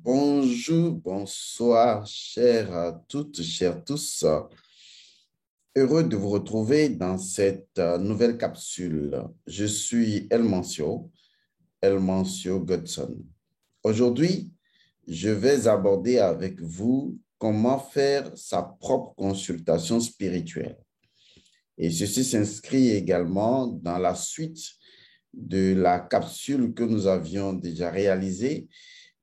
Bonjour, bonsoir, chères à toutes, chers tous. Heureux de vous retrouver dans cette nouvelle capsule. Je suis El Mancio Godson. Aujourd'hui, je vais aborder avec vous comment faire sa propre consultation spirituelle. Et ceci s'inscrit également dans la suite de la capsule que nous avions déjà réalisée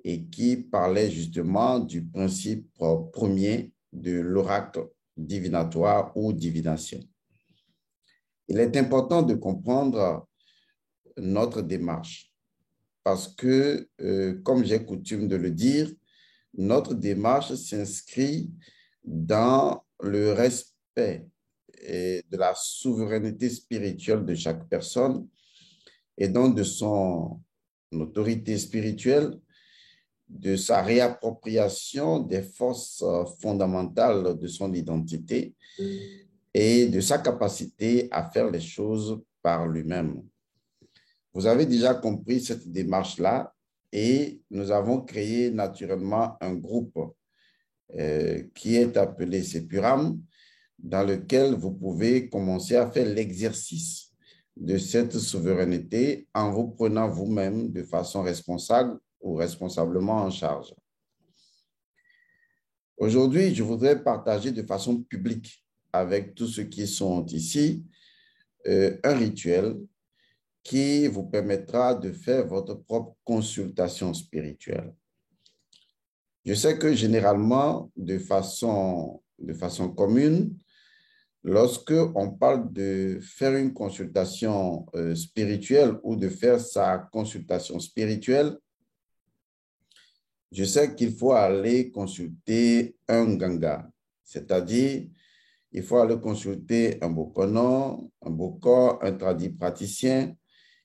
et qui parlait justement du principe premier de l'oracle divinatoire ou divination. Il est important de comprendre notre démarche parce que, comme j'ai coutume de le dire, notre démarche s'inscrit dans le respect de la souveraineté spirituelle de chaque personne et donc de son autorité spirituelle, de sa réappropriation des forces fondamentales de son identité et de sa capacité à faire les choses par lui-même. Vous avez déjà compris cette démarche-là et nous avons créé naturellement un groupe qui est appelé Sepuram, dans lequel vous pouvez commencer à faire l'exercice de cette souveraineté en vous prenant vous-même de façon responsable ou responsablement en charge. Aujourd'hui, je voudrais partager de façon publique avec tous ceux qui sont ici un rituel qui vous permettra de faire votre propre consultation spirituelle. Je sais que généralement, de façon commune, lorsque on parle de faire une consultation spirituelle ou de faire sa consultation spirituelle, je sais qu'il faut aller consulter un ganga, c'est-à-dire il faut aller consulter un bokono, un boko, un tradit praticien,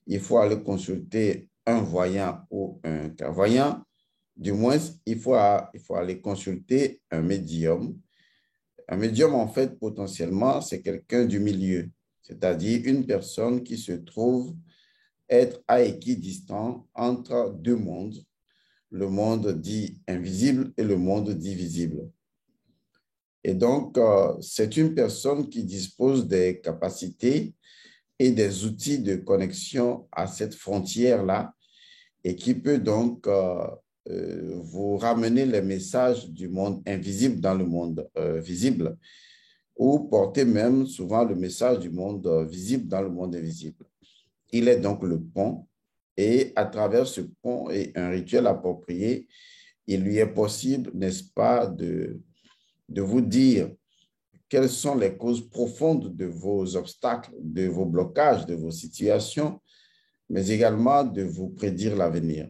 il faut aller consulter un voyant ou un clairvoyant, du moins il faut aller consulter un médium. Un médium, en fait, potentiellement, c'est quelqu'un du milieu, c'est-à-dire une personne qui se trouve être à équidistant entre deux mondes, le monde dit invisible et le monde dit visible. Et donc, c'est une personne qui dispose des capacités et des outils de connexion à cette frontière-là et qui peut donc vous ramener les messages du monde invisible dans le monde visible ou porter même souvent le message du monde visible dans le monde invisible. Il est donc le pont et à travers ce pont et un rituel approprié, il lui est possible, n'est-ce pas, de vous dire quelles sont les causes profondes de vos obstacles, de vos blocages, de vos situations, mais également de vous prédire l'avenir.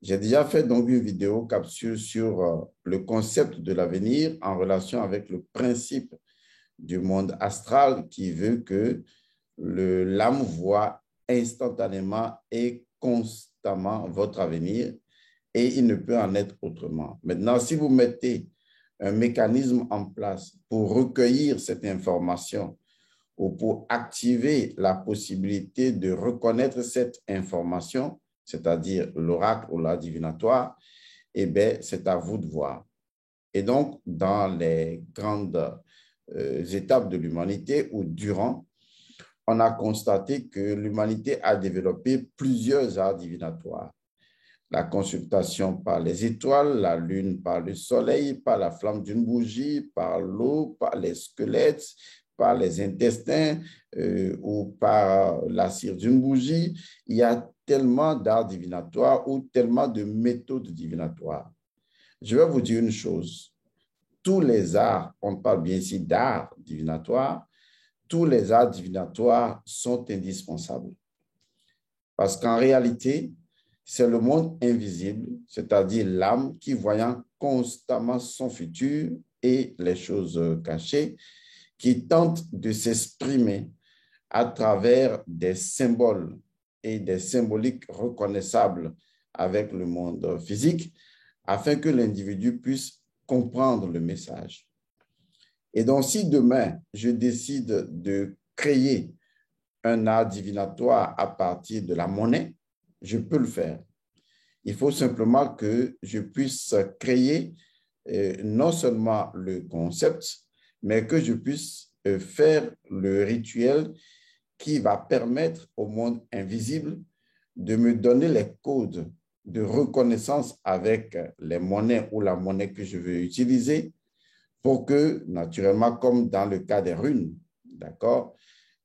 J'ai déjà fait donc une vidéo capsule sur le concept de l'avenir en relation avec le principe du monde astral qui veut que l'âme voit instantanément et constamment votre avenir et il ne peut en être autrement. Maintenant, si vous mettez un mécanisme en place pour recueillir cette information ou pour activer la possibilité de reconnaître cette information, c'est-à-dire l'oracle ou la divinatoire, eh bien, c'est à vous de voir. Et donc, dans les grandes étapes de l'humanité ou durant, on a constaté que l'humanité a développé plusieurs arts divinatoires. La consultation par les étoiles, la lune par le soleil, par la flamme d'une bougie, par l'eau, par les squelettes, par les intestins ou par la cire d'une bougie. Il y a tellement d'arts divinatoires ou tellement de méthodes divinatoires. Je vais vous dire une chose. Tous les arts, on parle bien ici d'arts divinatoires, tous les arts divinatoires sont indispensables. Parce qu'en réalité, c'est le monde invisible, c'est-à-dire l'âme qui, voyant constamment son futur et les choses cachées, qui tente de s'exprimer à travers des symboles et des symboliques reconnaissables avec le monde physique, afin que l'individu puisse comprendre le message. Et donc, si demain, je décide de créer un art divinatoire à partir de la monnaie, je peux le faire. Il faut simplement que je puisse créer non seulement le concept, mais que je puisse faire le rituel qui va permettre au monde invisible de me donner les codes de reconnaissance avec les monnaies ou la monnaie que je veux utiliser pour que, naturellement, comme dans le cas des runes, d'accord,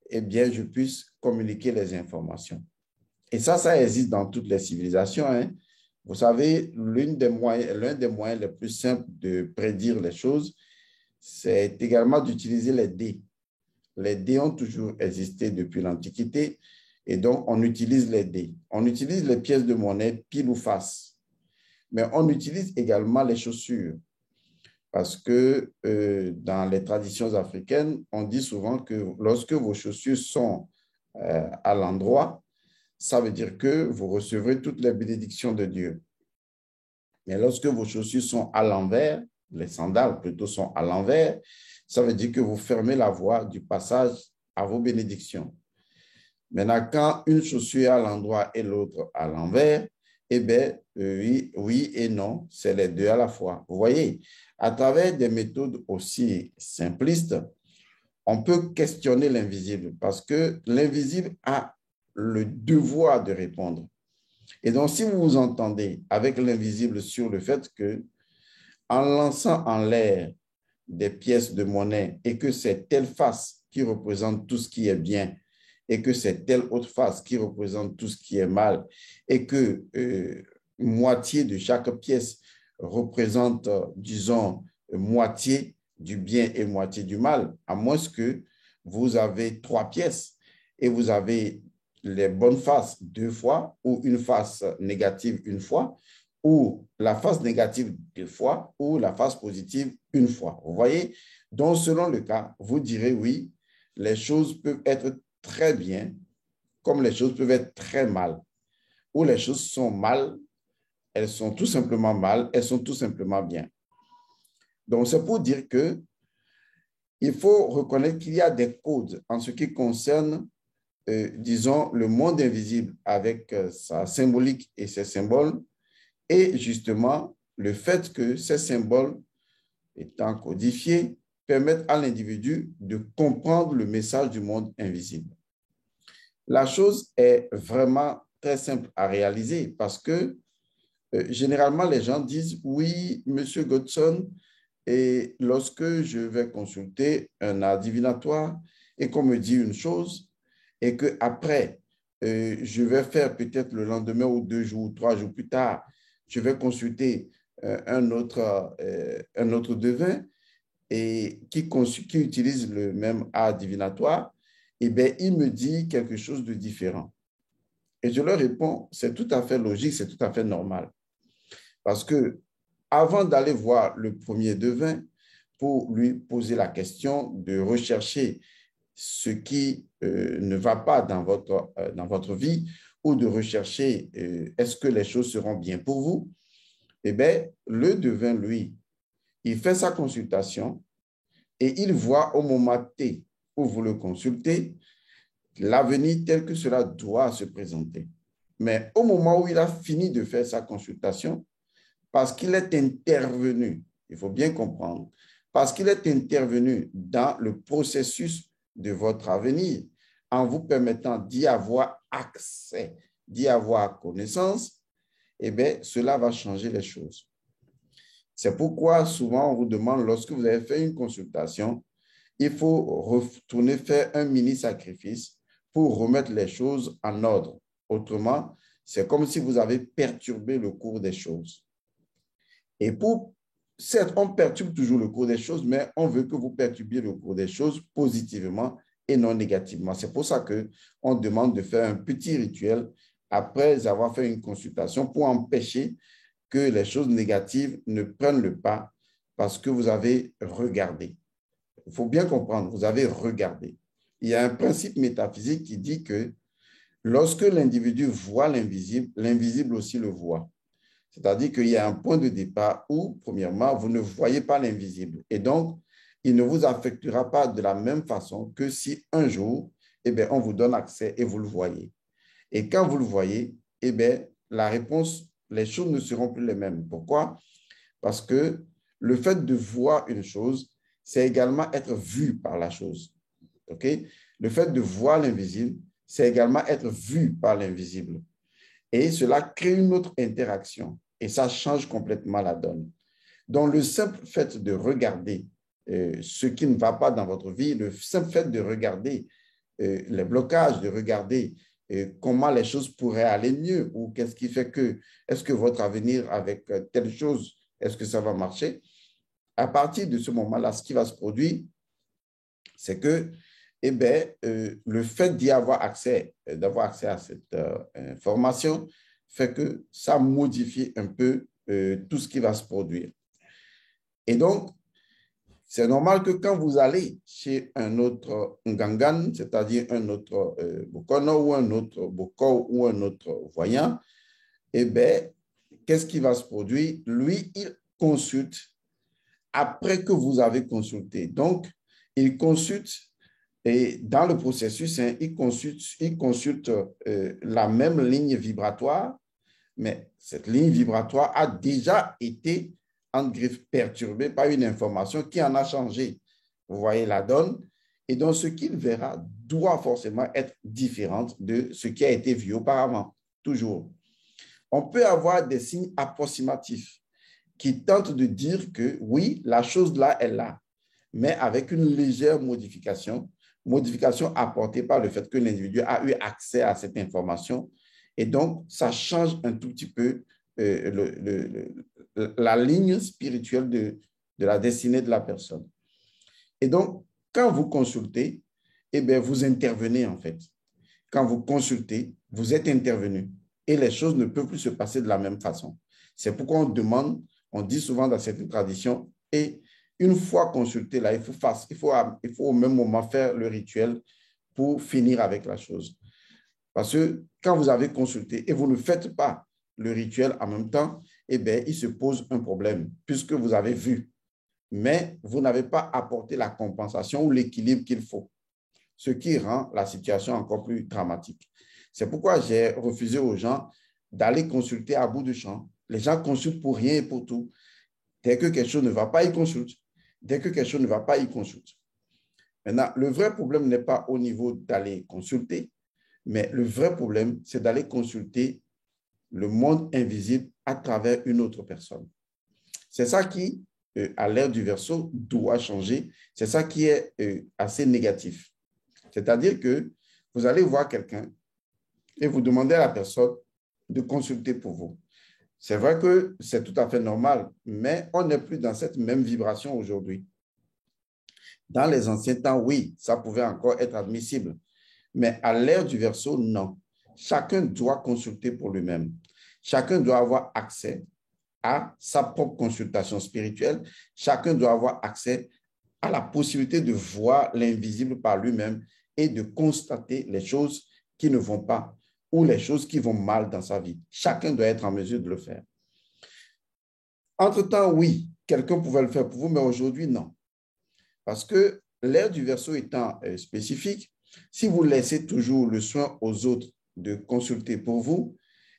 eh bien, je puisse communiquer les informations. Et ça existe dans toutes les civilisations, hein. Vous savez, l'un des moyens les plus simples de prédire les choses, c'est également d'utiliser les dés. Les dés ont toujours existé depuis l'Antiquité et donc on utilise les dés. On utilise les pièces de monnaie pile ou face, mais on utilise également les chaussures parce que dans les traditions africaines, on dit souvent que lorsque vos chaussures sont à l'endroit, ça veut dire que vous recevrez toutes les bénédictions de Dieu. Mais lorsque vos chaussures sont à l'envers, les sandales plutôt sont à l'envers, ça veut dire que vous fermez la voie du passage à vos bénédictions. Maintenant, quand une chaussure est à l'endroit et l'autre à l'envers, eh bien, oui et non, c'est les deux à la fois. Vous voyez, à travers des méthodes aussi simplistes, on peut questionner l'invisible parce que l'invisible a le devoir de répondre. Et donc, si vous vous entendez avec l'invisible sur le fait que, en lançant en l'air des pièces de monnaie et que c'est telle face qui représente tout ce qui est bien et que c'est telle autre face qui représente tout ce qui est mal et que moitié de chaque pièce représente, disons, moitié du bien et moitié du mal, à moins que vous avez 3 pièces et vous avez les bonnes faces 2 fois ou une face négative 1 fois ou la face négative 2 fois ou la face positive 1 fois. Vous voyez? Donc, selon le cas, vous direz oui, les choses peuvent être très bien, comme les choses peuvent être très mal. Ou les choses sont mal, elles sont tout simplement mal, elles sont tout simplement bien. Donc, c'est pour dire que il faut reconnaître qu'il y a des codes en ce qui concerne, disons, le monde invisible avec sa symbolique et ses symboles, et justement, le fait que ces symboles, étant codifiés, permettent à l'individu de comprendre le message du monde invisible. La chose est vraiment très simple à réaliser parce que généralement, les gens disent, oui, Monsieur Godson, et lorsque je vais consulter un art divinatoire et qu'on me dit une chose et qu'après, je vais faire peut-être le lendemain ou 2 jours ou 3 jours plus tard, je vais consulter un autre devin et qui utilise le même art divinatoire, eh bien, il me dit quelque chose de différent. Et je leur réponds, c'est tout à fait logique, c'est tout à fait normal. Parce que avant d'aller voir le premier devin pour lui poser la question de rechercher ce qui ne va pas dans votre vie ou de rechercher est-ce que les choses seront bien pour vous, eh bien, le devin, lui, il fait sa consultation et il voit au moment T où vous le consultez l'avenir tel que cela doit se présenter. Mais au moment où il a fini de faire sa consultation, parce qu'il est intervenu, il faut bien comprendre, parce qu'il est intervenu dans le processus de votre avenir en vous permettant d'y avoir accès, d'y avoir connaissance, eh bien, cela va changer les choses. C'est pourquoi souvent on vous demande, lorsque vous avez fait une consultation, il faut retourner faire un mini-sacrifice pour remettre les choses en ordre. Autrement, c'est comme si vous avez perturbé le cours des choses. Et certes, on perturbe toujours le cours des choses, mais on veut que vous perturbiez le cours des choses positivement et non négativement. C'est pour ça qu'on demande de faire un petit rituel après avoir fait une consultation pour empêcher que les choses négatives ne prennent le pas parce que vous avez regardé. Il faut bien comprendre, vous avez regardé. Il y a un principe métaphysique qui dit que lorsque l'individu voit l'invisible, l'invisible aussi le voit. C'est-à-dire qu'il y a un point de départ où, premièrement, vous ne voyez pas l'invisible. Et donc, il ne vous affectera pas de la même façon que si un jour, eh bien, on vous donne accès et vous le voyez. Et quand vous le voyez, eh bien, la réponse les choses ne seront plus les mêmes. Pourquoi? Parce que le fait de voir une chose, c'est également être vu par la chose. OK? Le fait de voir l'invisible, c'est également être vu par l'invisible. Et cela crée une autre interaction. Et ça change complètement la donne. Donc, le simple fait de regarder ce qui ne va pas dans votre vie, le simple fait de regarder les blocages, de regarder comment les choses pourraient aller mieux ou qu'est-ce qui fait que, est-ce que votre avenir avec telle chose, est-ce que ça va marcher? À partir de ce moment-là, ce qui va se produire, c'est que eh bien, le fait d'y avoir accès, d'avoir accès à cette information, fait que ça modifie un peu tout ce qui va se produire. Et donc, c'est normal que quand vous allez chez un autre Ngangan, c'est-à-dire un autre Bokono ou un autre Boko ou un autre voyant, eh bien, qu'est-ce qui va se produire? Lui, il consulte après que vous avez consulté. Donc, il consulte et dans le processus, hein, il consulte la même ligne vibratoire, mais cette ligne vibratoire a déjà été en griffe perturbée par une information qui en a changé. Vous voyez la donne? Et donc, ce qu'il verra doit forcément être différent de ce qui a été vu auparavant, toujours. On peut avoir des signes approximatifs qui tentent de dire que oui, la chose là est là, mais avec une légère modification apportée par le fait que l'individu a eu accès à cette information. Et donc, ça change un tout petit peu la ligne spirituelle de la destinée de la personne. Et donc, quand vous consultez, eh bien, vous intervenez en fait. Quand vous consultez, vous êtes intervenu et les choses ne peuvent plus se passer de la même façon. C'est pourquoi on demande, on dit souvent dans cette tradition, et une fois consulté, là, il faut au même moment faire le rituel pour finir avec la chose. Parce que quand vous avez consulté et vous ne faites pas le rituel en même temps, eh bien, il se pose un problème puisque vous avez vu, mais vous n'avez pas apporté la compensation ou l'équilibre qu'il faut, ce qui rend la situation encore plus dramatique. C'est pourquoi j'ai refusé aux gens d'aller consulter à bout de champ. Les gens consultent pour rien et pour tout. Dès que quelque chose ne va pas, ils consultent. Dès que quelque chose ne va pas, ils consultent. Maintenant, le vrai problème n'est pas au niveau d'aller consulter, mais le vrai problème, c'est d'aller consulter le monde invisible à travers une autre personne. C'est ça qui, à l'ère du Verseau, doit changer. C'est ça qui est assez négatif. C'est-à-dire que vous allez voir quelqu'un et vous demandez à la personne de consulter pour vous. C'est vrai que c'est tout à fait normal, mais on n'est plus dans cette même vibration aujourd'hui. Dans les anciens temps, oui, ça pouvait encore être admissible. Mais à l'ère du Verseau, non. Chacun doit consulter pour lui-même. Chacun doit avoir accès à sa propre consultation spirituelle. Chacun doit avoir accès à la possibilité de voir l'invisible par lui-même et de constater les choses qui ne vont pas ou les choses qui vont mal dans sa vie. Chacun doit être en mesure de le faire. Entre-temps, oui, quelqu'un pouvait le faire pour vous, mais aujourd'hui, non. Parce que l'ère du Verseau étant spécifique, si vous laissez toujours le soin aux autres de consulter pour vous,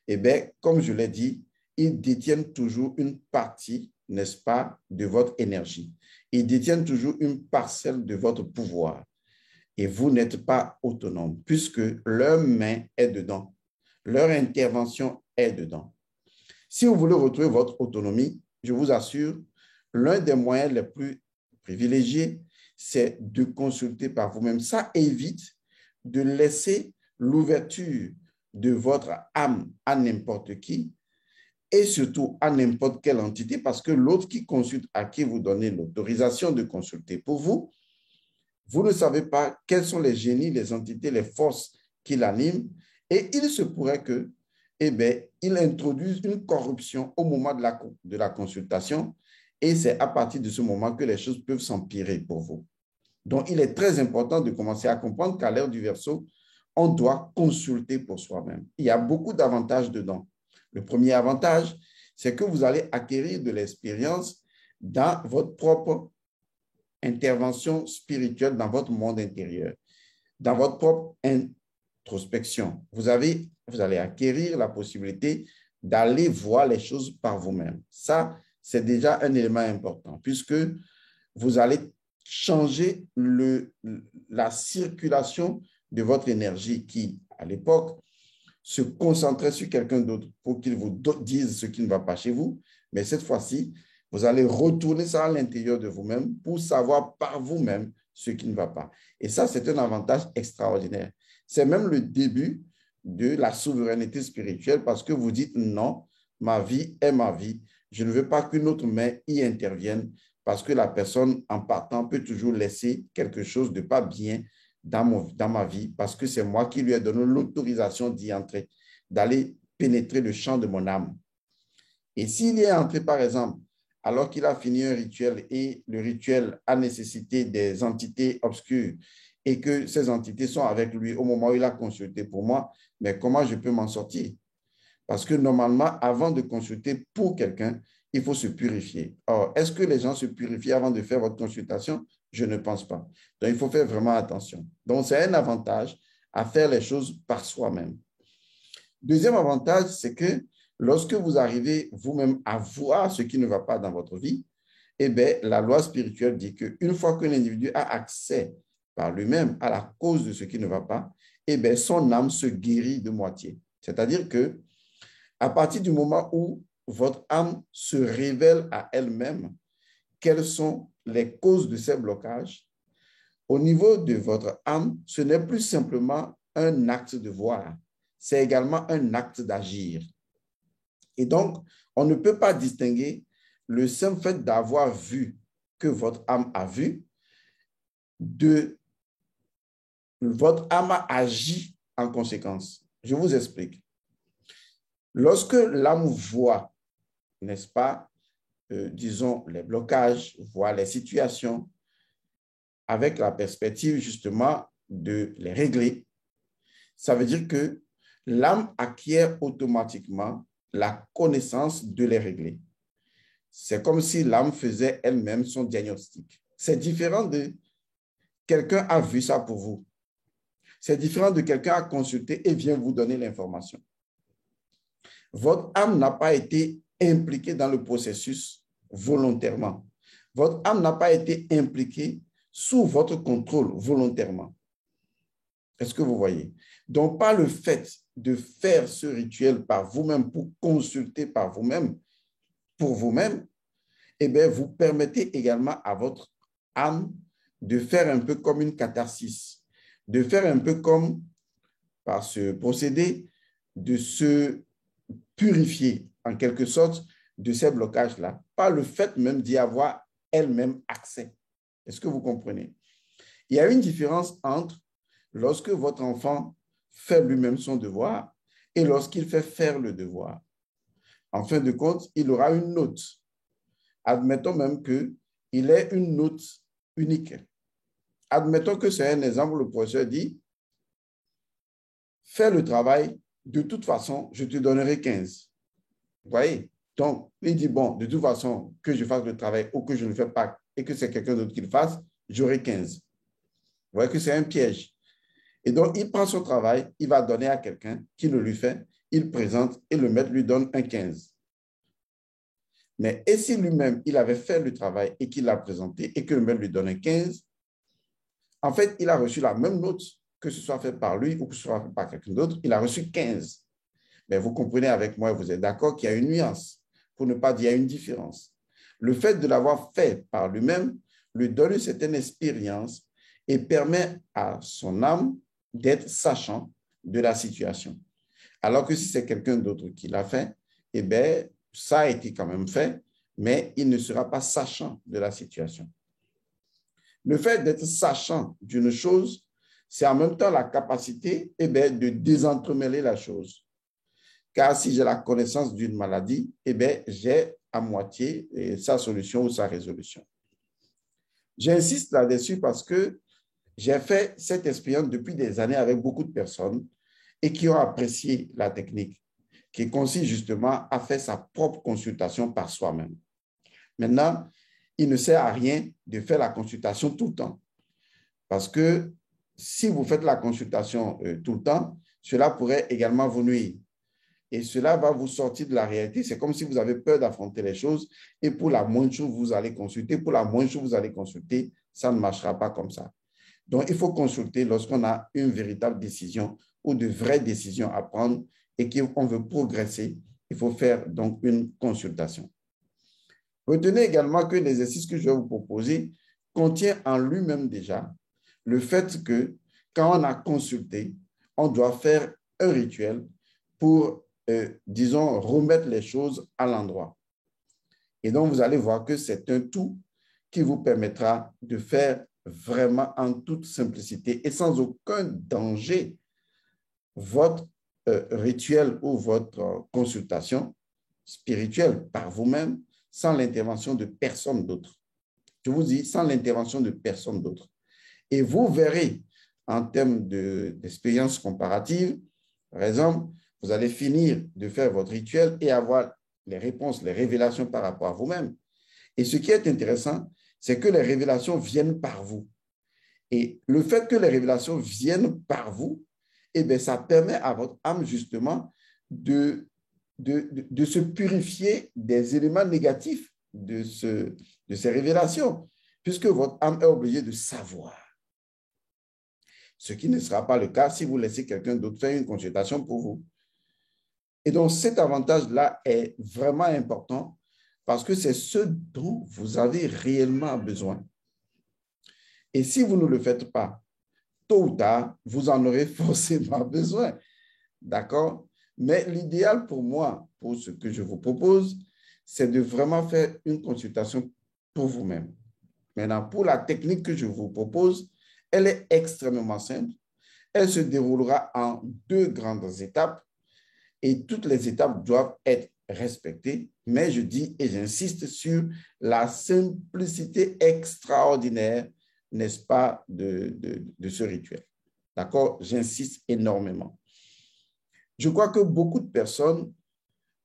eh bien, comme je l'ai dit, ils détiennent toujours une partie, n'est-ce pas, de votre énergie. Ils détiennent toujours une parcelle de votre pouvoir. Et vous n'êtes pas autonome, puisque leur main est dedans. Leur intervention est dedans. Si vous voulez retrouver votre autonomie, je vous assure, l'un des moyens les plus privilégiés, c'est de consulter par vous-même. Ça évite de laisser l'ouverture de votre âme à n'importe qui et surtout à n'importe quelle entité, parce que l'autre qui consulte, à qui vous donnez l'autorisation de consulter pour vous, vous ne savez pas quels sont les génies, les entités, les forces qui l'animent, et il se pourrait que, eh bien, il introduise une corruption au moment de la consultation, et c'est à partir de ce moment que les choses peuvent s'empirer pour vous. Donc, il est très important de commencer à comprendre qu'à l'ère du Verseau, on doit consulter pour soi-même. Il y a beaucoup d'avantages dedans. Le premier avantage, c'est que vous allez acquérir de l'expérience dans votre propre intervention spirituelle, dans votre monde intérieur, dans votre propre introspection. Vous allez acquérir la possibilité d'aller voir les choses par vous-même. Ça, c'est déjà un élément important, puisque vous allez changer la circulation de votre énergie qui, à l'époque, se concentrait sur quelqu'un d'autre pour qu'il vous dise ce qui ne va pas chez vous. Mais cette fois-ci, vous allez retourner ça à l'intérieur de vous-même pour savoir par vous-même ce qui ne va pas. Et ça, c'est un avantage extraordinaire. C'est même le début de la souveraineté spirituelle parce que vous dites non, ma vie est ma vie. Je ne veux pas qu'une autre main y intervienne parce que la personne, en partant, peut toujours laisser quelque chose de pas bien dans ma vie parce que c'est moi qui lui ai donné l'autorisation d'y entrer, d'aller pénétrer le champ de mon âme. Et s'il y est entré, par exemple, alors qu'il a fini un rituel et le rituel a nécessité des entités obscures et que ces entités sont avec lui au moment où il a consulté pour moi, mais comment je peux m'en sortir? Parce que normalement, avant de consulter pour quelqu'un, il faut se purifier. Or, est-ce que les gens se purifient avant de faire votre consultation? Je ne pense pas. Donc, il faut faire vraiment attention. Donc, c'est un avantage à faire les choses par soi-même. Deuxième avantage, c'est que lorsque vous arrivez vous-même à voir ce qui ne va pas dans votre vie, eh bien, la loi spirituelle dit qu'une fois que l'individu a accès par lui-même à la cause de ce qui ne va pas, eh bien, son âme se guérit de moitié. C'est-à-dire que à partir du moment où votre âme se révèle à elle-même, quelles sont les causes de ces blocages, au niveau de votre âme, ce n'est plus simplement un acte de voir, c'est également un acte d'agir. Et donc, on ne peut pas distinguer le simple fait d'avoir vu que votre âme a vu de votre âme a agi en conséquence. Je vous explique. Lorsque l'âme voit, n'est-ce pas, disons, les blocages, voit les situations, avec la perspective justement de les régler, ça veut dire que l'âme acquiert automatiquement la connaissance de les régler. C'est comme si l'âme faisait elle-même son diagnostic. C'est différent de quelqu'un a vu ça pour vous. C'est différent de quelqu'un a consulté et vient vous donner l'information. Votre âme n'a pas été impliquée dans le processus volontairement. Votre âme n'a pas été impliquée sous votre contrôle volontairement. Est-ce que vous voyez? Donc, par le fait de faire ce rituel par vous-même, pour consulter par vous-même, pour vous-même, eh bien, vous permettez également à votre âme de faire un peu comme une catharsis, de faire un peu comme, par ce procédé, de se purifier en quelque sorte de ces blocages-là, par le fait même d'y avoir elle-même accès. Est-ce que vous comprenez? Il y a une différence entre lorsque votre enfant fait lui-même son devoir et lorsqu'il fait faire le devoir. En fin de compte, il aura une note. Admettons même qu'il ait une note unique. Admettons que c'est un exemple, le professeur dit, fais le travail, de toute façon, je te donnerai 15. Vous voyez? Donc, il dit, bon, de toute façon, que je fasse le travail ou que je ne le fais pas et que c'est quelqu'un d'autre qui le fasse, j'aurai 15. Vous voyez que c'est un piège. Et donc, il prend son travail, il va donner à quelqu'un qui le lui fait, il présente et le maître lui donne un 15. Mais et si lui-même, il avait fait le travail et qu'il l'a présenté et que le maître lui donne un 15, en fait, il a reçu la même note, que ce soit fait par lui ou que ce soit fait par quelqu'un d'autre, il a reçu 15. Mais vous comprenez avec moi, vous êtes d'accord qu'il y a une nuance, pour ne pas dire qu'il y a une différence. Le fait de l'avoir fait par lui-même lui donne une certaine expérience et permet à son âme d'être sachant de la situation. Alors que si c'est quelqu'un d'autre qui l'a fait, eh bien, ça a été quand même fait, mais il ne sera pas sachant de la situation. Le fait d'être sachant d'une chose, c'est en même temps la capacité eh bien, de désentremêler la chose. Car si j'ai la connaissance d'une maladie, eh bien, j'ai à moitié sa solution ou sa résolution. J'insiste là-dessus parce que j'ai fait cette expérience depuis des années avec beaucoup de personnes et qui ont apprécié la technique, qui consiste justement à faire sa propre consultation par soi-même. Maintenant, il ne sert à rien de faire la consultation tout le temps. Parce que si vous faites la consultation tout le temps, cela pourrait également vous nuire. Et cela va vous sortir de la réalité. C'est comme si vous avez peur d'affronter les choses et pour la moindre chose, vous allez consulter. Pour la moindre chose, vous allez consulter. Ça ne marchera pas comme ça. Donc, il faut consulter lorsqu'on a une véritable décision ou de vraies décisions à prendre et qu'on veut progresser. Il faut faire donc une consultation. Retenez également que l'exercice que je vais vous proposer contient en lui-même déjà le fait que quand on a consulté, on doit faire un rituel pour, disons, remettre les choses à l'endroit. Et donc, vous allez voir que c'est un tout qui vous permettra de faire vraiment en toute simplicité et sans aucun danger votre rituel ou votre consultation spirituelle par vous-même sans l'intervention de personne d'autre. Je vous dis, sans l'intervention de personne d'autre. Et vous verrez, en termes d'expérience comparative, par exemple, vous allez finir de faire votre rituel et avoir les réponses, les révélations par rapport à vous-même. Et ce qui est intéressant, c'est que les révélations viennent par vous. Et le fait que les révélations viennent par vous, eh bien, ça permet à votre âme, justement, de se purifier des éléments négatifs de ces révélations, puisque votre âme est obligée de savoir. Ce qui ne sera pas le cas si vous laissez quelqu'un d'autre faire une consultation pour vous. Et donc, cet avantage-là est vraiment important parce que c'est ce dont vous avez réellement besoin. Et si vous ne le faites pas, tôt ou tard, vous en aurez forcément besoin. D'accord? Mais l'idéal pour moi, pour ce que je vous propose, c'est de vraiment faire une consultation pour vous-même. Maintenant, pour la technique que je vous propose, elle est extrêmement simple. Elle se déroulera en 2 grandes étapes et toutes les étapes doivent être respectées. Mais je dis et j'insiste sur la simplicité extraordinaire, n'est-ce pas, de ce rituel. D'accord? J'insiste énormément. Je crois que beaucoup de personnes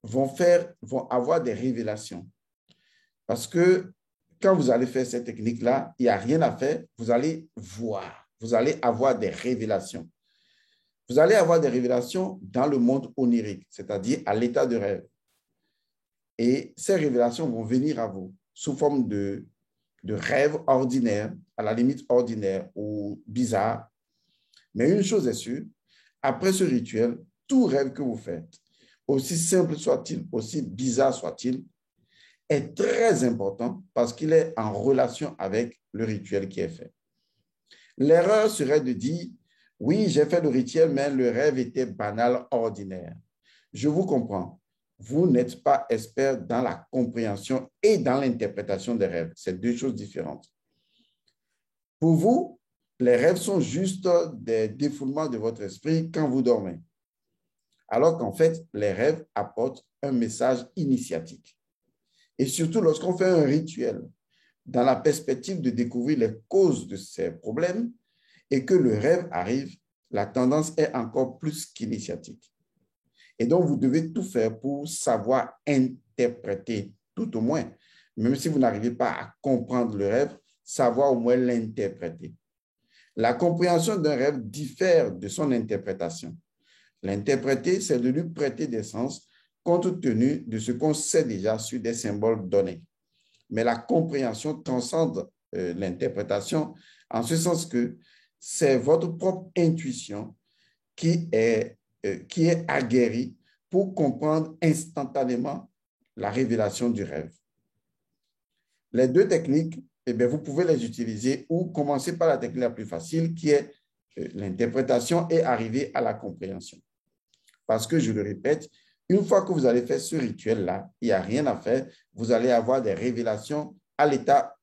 vont avoir des révélations. Parce que quand vous allez faire cette technique-là, il n'y a rien à faire, vous allez voir, vous allez avoir des révélations. Vous allez avoir des révélations dans le monde onirique, c'est-à-dire à l'état de rêve. Et ces révélations vont venir à vous sous forme de rêves ordinaires, à la limite ordinaires ou bizarres. Mais une chose est sûre, après ce rituel, tout rêve que vous faites, aussi simple soit-il, aussi bizarre soit-il, est très important parce qu'il est en relation avec le rituel qui est fait. L'erreur serait de dire, oui, j'ai fait le rituel, mais le rêve était banal, ordinaire. Je vous comprends. Vous n'êtes pas expert dans la compréhension et dans l'interprétation des rêves. C'est 2 choses différentes. Pour vous, les rêves sont juste des défoulements de votre esprit quand vous dormez. Alors qu'en fait, les rêves apportent un message initiatique. Et surtout lorsqu'on fait un rituel dans la perspective de découvrir les causes de ces problèmes et que le rêve arrive, la tendance est encore plus qu'initiatique. Et donc, vous devez tout faire pour savoir interpréter, tout au moins, même si vous n'arrivez pas à comprendre le rêve, savoir au moins l'interpréter. La compréhension d'un rêve diffère de son interprétation. L'interpréter, c'est de lui prêter des sens compte tenu de ce qu'on sait déjà sur des symboles donnés. Mais la compréhension transcende l'interprétation en ce sens que c'est votre propre intuition qui est aguerrie pour comprendre instantanément la révélation du rêve. Les 2 techniques, eh bien, vous pouvez les utiliser ou commencer par la technique la plus facile qui est l'interprétation et arriver à la compréhension. Parce que, je le répète, une fois que vous allez faire ce rituel-là, il n'y a rien à faire, vous allez avoir des révélations à l'état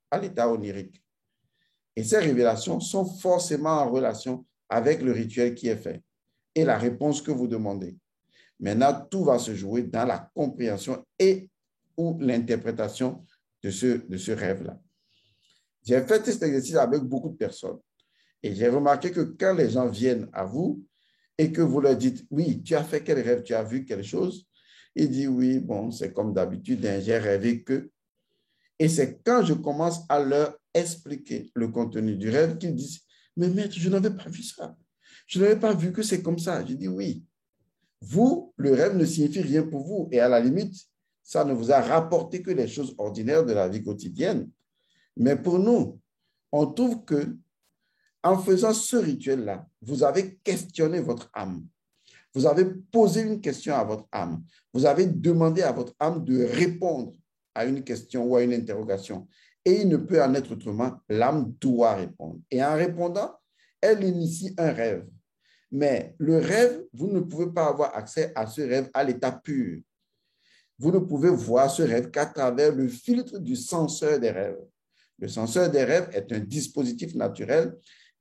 onirique. Et ces révélations sont forcément en relation avec le rituel qui est fait et la réponse que vous demandez. Maintenant, tout va se jouer dans la compréhension et ou l'interprétation de ce rêve-là. J'ai fait cet exercice avec beaucoup de personnes et j'ai remarqué que quand les gens viennent à vous et que vous leur dites, oui, tu as fait quel rêve, tu as vu quelque chose, ils disent, oui, bon, c'est comme d'habitude, j'ai rêvé que. Et c'est quand je commence à leur expliquer le contenu du rêve qu'ils disent, mais maître, je n'avais pas vu ça. Je n'avais pas vu que c'est comme ça. Je dis, oui, Vous, le rêve ne signifie rien pour vous. Et à la limite, ça ne vous a rapporté que les choses ordinaires de la vie quotidienne. Mais pour nous, on trouve que en faisant ce rituel-là, vous avez questionné votre âme. Vous avez posé une question à votre âme. Vous avez demandé à votre âme de répondre à une question ou à une interrogation. Et il ne peut en être autrement. L'âme doit répondre. Et en répondant, elle initie un rêve. Mais le rêve, vous ne pouvez pas avoir accès à ce rêve à l'état pur. Vous ne pouvez voir ce rêve qu'à travers le filtre du censeur des rêves. Le censeur des rêves est un dispositif naturel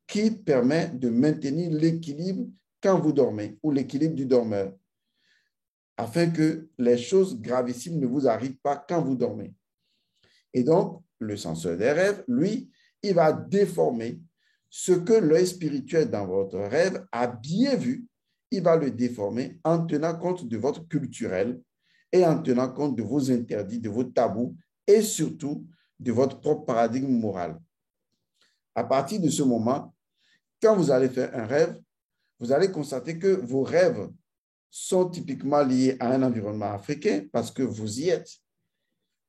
qui permet de maintenir l'équilibre quand vous dormez ou l'équilibre du dormeur, afin que les choses gravissimes ne vous arrivent pas quand vous dormez. Et donc, le censeur des rêves, lui, il va déformer ce que l'œil spirituel dans votre rêve a bien vu, il va le déformer en tenant compte de votre culturel et en tenant compte de vos interdits, de vos tabous et surtout de votre propre paradigme moral. À partir de ce moment, quand vous allez faire un rêve, vous allez constater que vos rêves sont typiquement liés à un environnement africain parce que vous y êtes,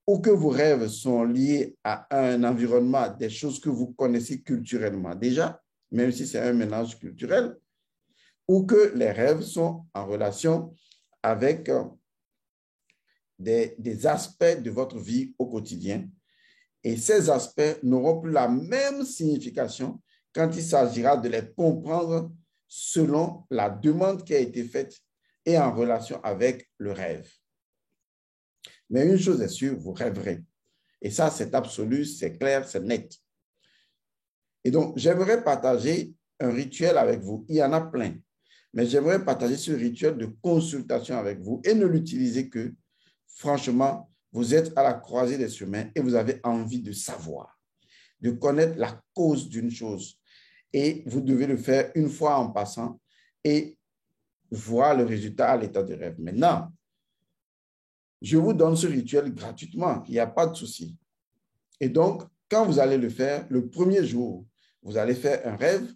ou que vos rêves sont liés à un environnement, des choses que vous connaissez culturellement déjà, même si c'est un mélange culturel, ou que les rêves sont en relation avec des aspects de votre vie au quotidien. Et ces aspects n'auront plus la même signification quand il s'agira de les comprendre selon la demande qui a été faite et en relation avec le rêve. Mais une chose est sûre, vous rêverez. Et ça, c'est absolu, c'est clair, c'est net. Et donc, j'aimerais partager un rituel avec vous. Il y en a plein. Mais j'aimerais partager ce rituel de consultation avec vous et ne l'utiliser que, franchement, vous êtes à la croisée des chemins et vous avez envie de savoir, de connaître la cause d'une chose. Et vous devez le faire une fois en passant et voir le résultat à l'état de rêve. Maintenant, je vous donne ce rituel gratuitement, il n'y a pas de souci. Et donc, quand vous allez le faire, le premier jour, vous allez faire un rêve,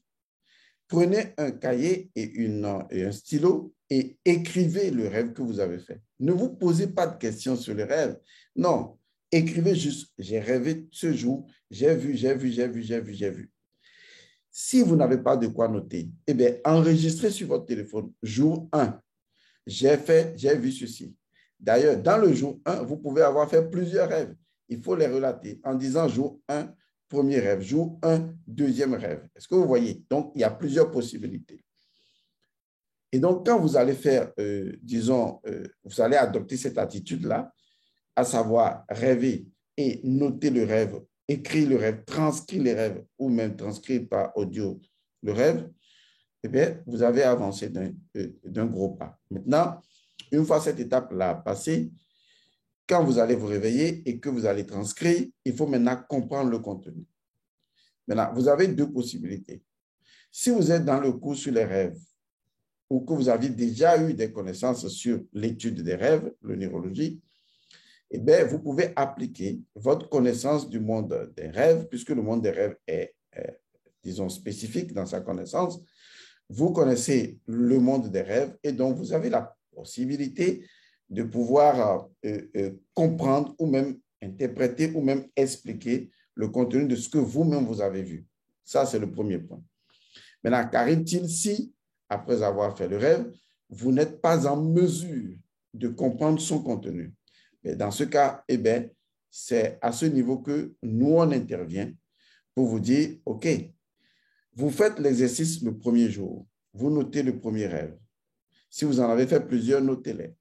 prenez un cahier et un stylo et écrivez le rêve que vous avez fait. Ne vous posez pas de questions sur le rêve. Non, écrivez juste, j'ai rêvé ce jour, j'ai vu. Si vous n'avez pas de quoi noter, eh bien, enregistrez sur votre téléphone, jour 1, j'ai vu ceci. D'ailleurs, dans le jour 1, vous pouvez avoir fait plusieurs rêves. Il faut les relater en disant jour 1, premier rêve, jour 1, deuxième rêve. Est-ce que vous voyez? Donc, il y a plusieurs possibilités. Et donc, quand vous allez faire, vous allez adopter cette attitude-là, à savoir rêver et noter le rêve, écrire le rêve, transcrire les rêves ou même transcrire par audio le rêve, eh bien, vous avez avancé d'un gros pas. Maintenant, une fois cette étape-là passée, quand vous allez vous réveiller et que vous allez transcrire, il faut maintenant comprendre le contenu. Maintenant, vous avez deux possibilités. Si vous êtes dans le cours sur les rêves ou que vous avez déjà eu des connaissances sur l'étude des rêves, la neurologie, eh bien, vous pouvez appliquer votre connaissance du monde des rêves, puisque le monde des rêves est, disons, spécifique dans sa connaissance. Vous connaissez le monde des rêves et donc vous avez la possibilité de pouvoir comprendre ou même interpréter ou même expliquer le contenu de ce que vous-même vous avez vu. Ça, c'est le premier point. Maintenant, qu'arrive-t-il si, après avoir fait le rêve, vous n'êtes pas en mesure de comprendre son contenu? Et dans ce cas, eh bien, c'est à ce niveau que nous, on intervient pour vous dire, OK, vous faites l'exercice le premier jour, vous notez le premier rêve. Si vous en avez fait plusieurs, notez-les.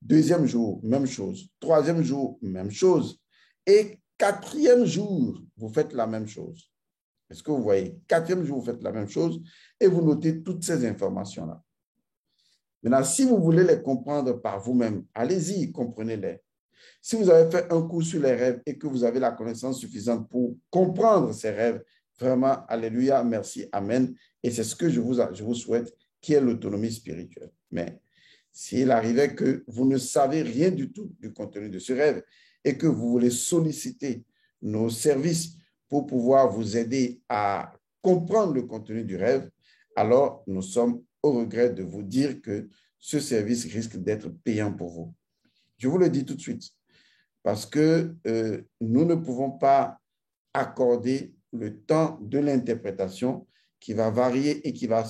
Deuxième jour, même chose. Troisième jour, même chose. Et quatrième jour, vous faites la même chose. Est-ce que vous voyez? Quatrième jour, vous faites la même chose et vous notez toutes ces informations-là. Maintenant, si vous voulez les comprendre par vous-même, allez-y, comprenez-les. Si vous avez fait un cours sur les rêves et que vous avez la connaissance suffisante pour comprendre ces rêves, vraiment, alléluia, merci, amen. Et c'est ce que je vous souhaite, qui est l'autonomie spirituelle. Mais s'il arrivait que vous ne savez rien du tout du contenu de ce rêve et que vous voulez solliciter nos services pour pouvoir vous aider à comprendre le contenu du rêve, alors nous sommes au regret de vous dire que ce service risque d'être payant pour vous. Je vous le dis tout de suite, parce que nous ne pouvons pas accorder le temps de l'interprétation qui va varier et qui va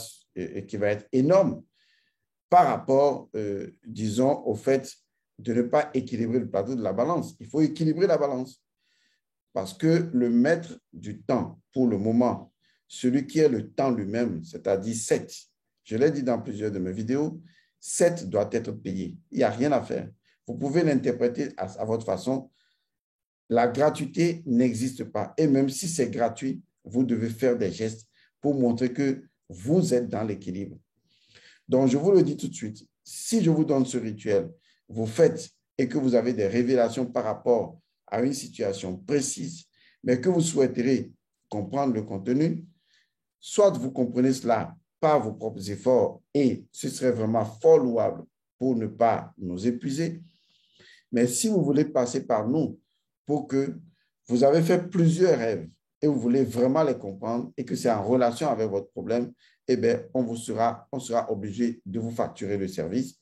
être énorme par rapport, disons, au fait de ne pas équilibrer le plateau de la balance. Il faut équilibrer la balance parce que le maître du temps, pour le moment, celui qui est le temps lui-même, c'est-à-dire 7, je l'ai dit dans plusieurs de mes vidéos, 7 doit être payé. Il n'y a rien à faire. Vous pouvez l'interpréter à votre façon. La gratuité n'existe pas. Et même si c'est gratuit, vous devez faire des gestes pour montrer que vous êtes dans l'équilibre. Donc, je vous le dis tout de suite, si je vous donne ce rituel, vous faites et que vous avez des révélations par rapport à une situation précise, mais que vous souhaiterez comprendre le contenu, soit vous comprenez cela par vos propres efforts et ce serait vraiment fort louable pour ne pas nous épuiser. Mais si vous voulez passer par nous pour que vous avez fait plusieurs rêves et vous voulez vraiment les comprendre et que c'est en relation avec votre problème, eh bien, on sera obligé de vous facturer le service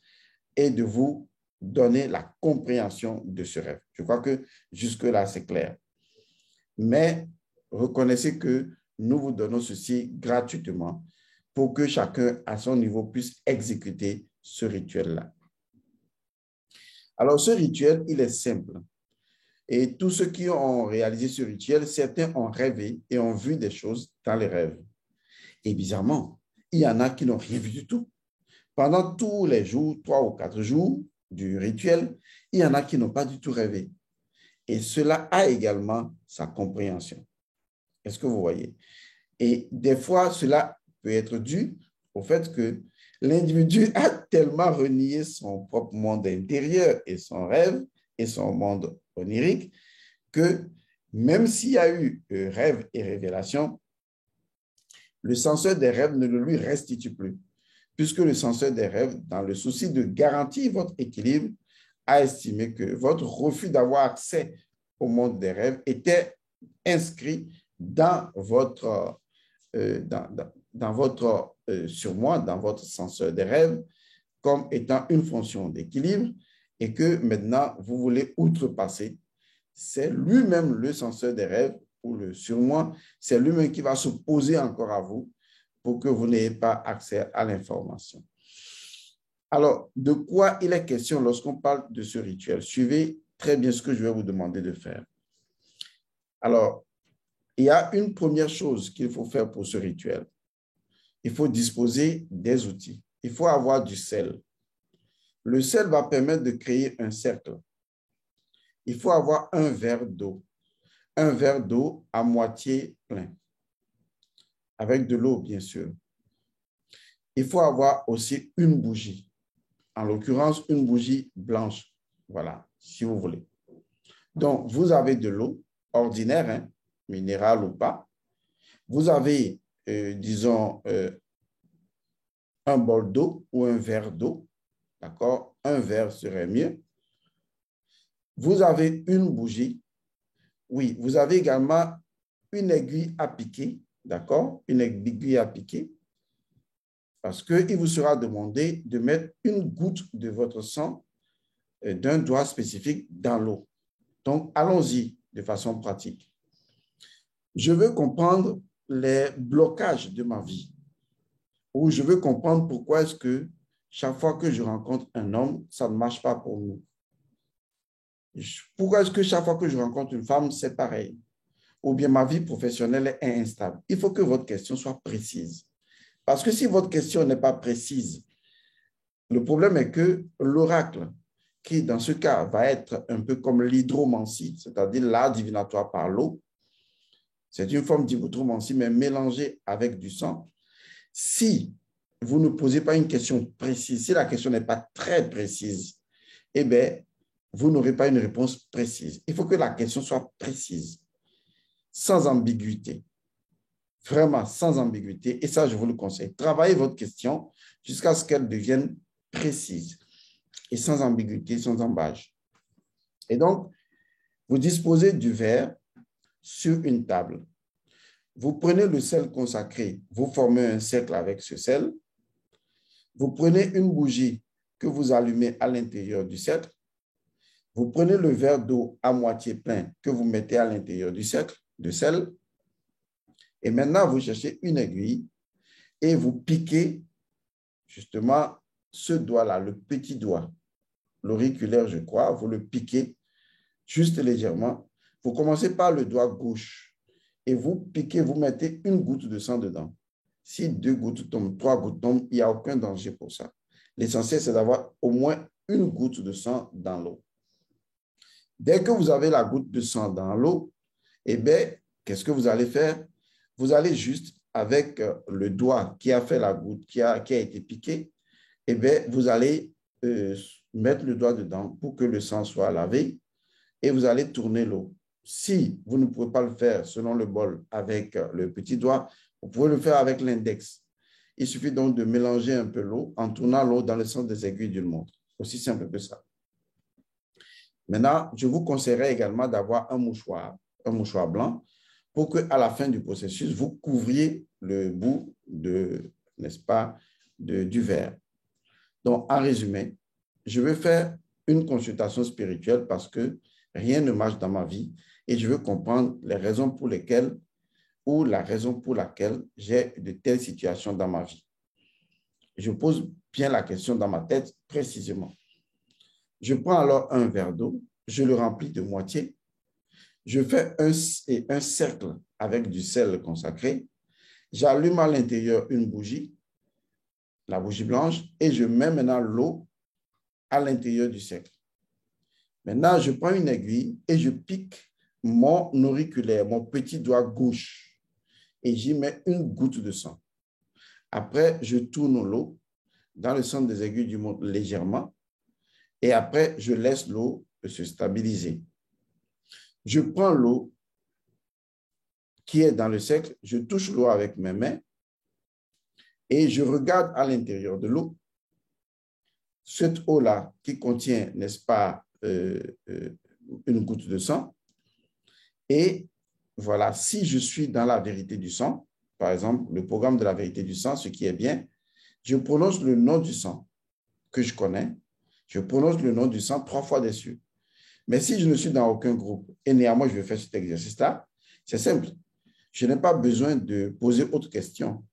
et de vous donner la compréhension de ce rêve. Je crois que jusque-là, c'est clair. Mais reconnaissez que nous vous donnons ceci gratuitement pour que chacun, à son niveau, puisse exécuter ce rituel-là. Alors, ce rituel, il est simple. Et tous ceux qui ont réalisé ce rituel, certains ont rêvé et ont vu des choses dans les rêves. Et bizarrement, il y en a qui n'ont rien vu du tout. Pendant tous les jours, 3 ou 4 jours du rituel, il y en a qui n'ont pas du tout rêvé. Et cela a également sa compréhension. Est-ce que vous voyez? Et des fois, cela peut être dû au fait que l'individu a tellement renié son propre monde intérieur et son rêve et son monde onirique que même s'il y a eu rêve et révélation, le censeur des rêves ne le lui restitue plus, puisque le censeur des rêves, dans le souci de garantir votre équilibre, a estimé que votre refus d'avoir accès au monde des rêves était inscrit dans votre, dans votre surmoi, dans votre censeur des rêves, comme étant une fonction d'équilibre et que maintenant, vous voulez outrepasser. C'est lui-même le censeur des rêves ou le surmoi, c'est lui-même qui va s'opposer encore à vous pour que vous n'ayez pas accès à l'information. Alors, de quoi il est question lorsqu'on parle de ce rituel? Suivez très bien ce que je vais vous demander de faire. Alors, il y a une première chose qu'il faut faire pour ce rituel. Il faut disposer des outils. Il faut avoir du sel. Le sel va permettre de créer un cercle. Il faut avoir un verre d'eau à moitié plein, avec de l'eau, bien sûr. Il faut avoir aussi une bougie, en l'occurrence, une bougie blanche, voilà, si vous voulez. Donc, vous avez de l'eau ordinaire, hein, minérale ou pas. Vous avez, disons, un bol d'eau ou un verre d'eau, d'accord? Un verre serait mieux. Vous avez une bougie. Oui, vous avez également une aiguille à piquer, d'accord? Une aiguille à piquer, parce qu'il vous sera demandé de mettre une goutte de votre sang d'un doigt spécifique dans l'eau. Donc, allons-y de façon pratique. Je veux comprendre les blocages de ma vie, ou je veux comprendre pourquoi est-ce que chaque fois que je rencontre un homme, ça ne marche pas pour nous. Pourquoi est-ce que chaque fois que je rencontre une femme, c'est pareil? Ou bien ma vie professionnelle est instable. Il faut que votre question soit précise. Parce que si votre question n'est pas précise, le problème est que l'oracle, qui dans ce cas va être un peu comme l'hydromancie, c'est-à-dire l'art divinatoire par l'eau, c'est une forme d'hydromancie, mais mélangée avec du sang. Si vous ne posez pas une question précise, si la question n'est pas très précise, eh bien, vous n'aurez pas une réponse précise. Il faut que la question soit précise, sans ambiguïté. Vraiment, sans ambiguïté. Et ça, je vous le conseille. Travaillez votre question jusqu'à ce qu'elle devienne précise et sans ambiguïté, sans embâche. Et donc, vous disposez du verre sur une table. Vous prenez le sel consacré, vous formez un cercle avec ce sel. Vous prenez une bougie que vous allumez à l'intérieur du cercle. Vous prenez le verre d'eau à moitié plein que vous mettez à l'intérieur du cercle de sel. Et maintenant, vous cherchez une aiguille et vous piquez justement ce doigt-là, le petit doigt, l'auriculaire, je crois. Vous le piquez juste légèrement. Vous commencez par le doigt gauche et vous piquez, vous mettez une goutte de sang dedans. Si 2 gouttes tombent, 3 gouttes tombent, il n'y a aucun danger pour ça. L'essentiel, c'est d'avoir au moins une goutte de sang dans l'eau. Dès que vous avez la goutte de sang dans l'eau, eh bien, qu'est-ce que vous allez faire? Vous allez juste, avec le doigt qui a fait la goutte, qui a été piqué, eh bien, vous allez mettre le doigt dedans pour que le sang soit lavé et vous allez tourner l'eau. Si vous ne pouvez pas le faire selon le bol avec le petit doigt, vous pouvez le faire avec l'index. Il suffit donc de mélanger un peu l'eau en tournant l'eau dans le sens des aiguilles d'une montre. Aussi simple que ça. Maintenant, je vous conseillerais également d'avoir un mouchoir blanc pour qu'à la fin du processus, vous couvriez le bout de, n'est-ce pas, du verre. Donc, en résumé, je veux faire une consultation spirituelle parce que rien ne marche dans ma vie et je veux comprendre les raisons pour lesquelles ou la raison pour laquelle j'ai de telles situations dans ma vie. Je pose bien la question dans ma tête précisément. Je prends alors un verre d'eau, je le remplis de moitié, je fais un cercle avec du sel consacré, j'allume à l'intérieur une bougie, la bougie blanche, et je mets maintenant l'eau à l'intérieur du cercle. Maintenant, je prends une aiguille et je pique mon auriculaire, mon petit doigt gauche, et j'y mets une goutte de sang. Après, je tourne l'eau dans le centre des aiguilles du montre légèrement, et après, je laisse l'eau se stabiliser. Je prends l'eau qui est dans le cercle, je touche l'eau avec mes mains et je regarde à l'intérieur de l'eau cette eau-là qui contient, n'est-ce pas, une goutte de sang. Et voilà, si je suis dans la vérité du sang, par exemple, le programme de la vérité du sang, ce qui est bien, je prononce le nom du sang que je connais, je prononce le nom du sang 3 fois dessus. Mais si je ne suis dans aucun groupe et néanmoins je vais faire cet exercice-là, c'est simple. Je n'ai pas besoin de poser autre question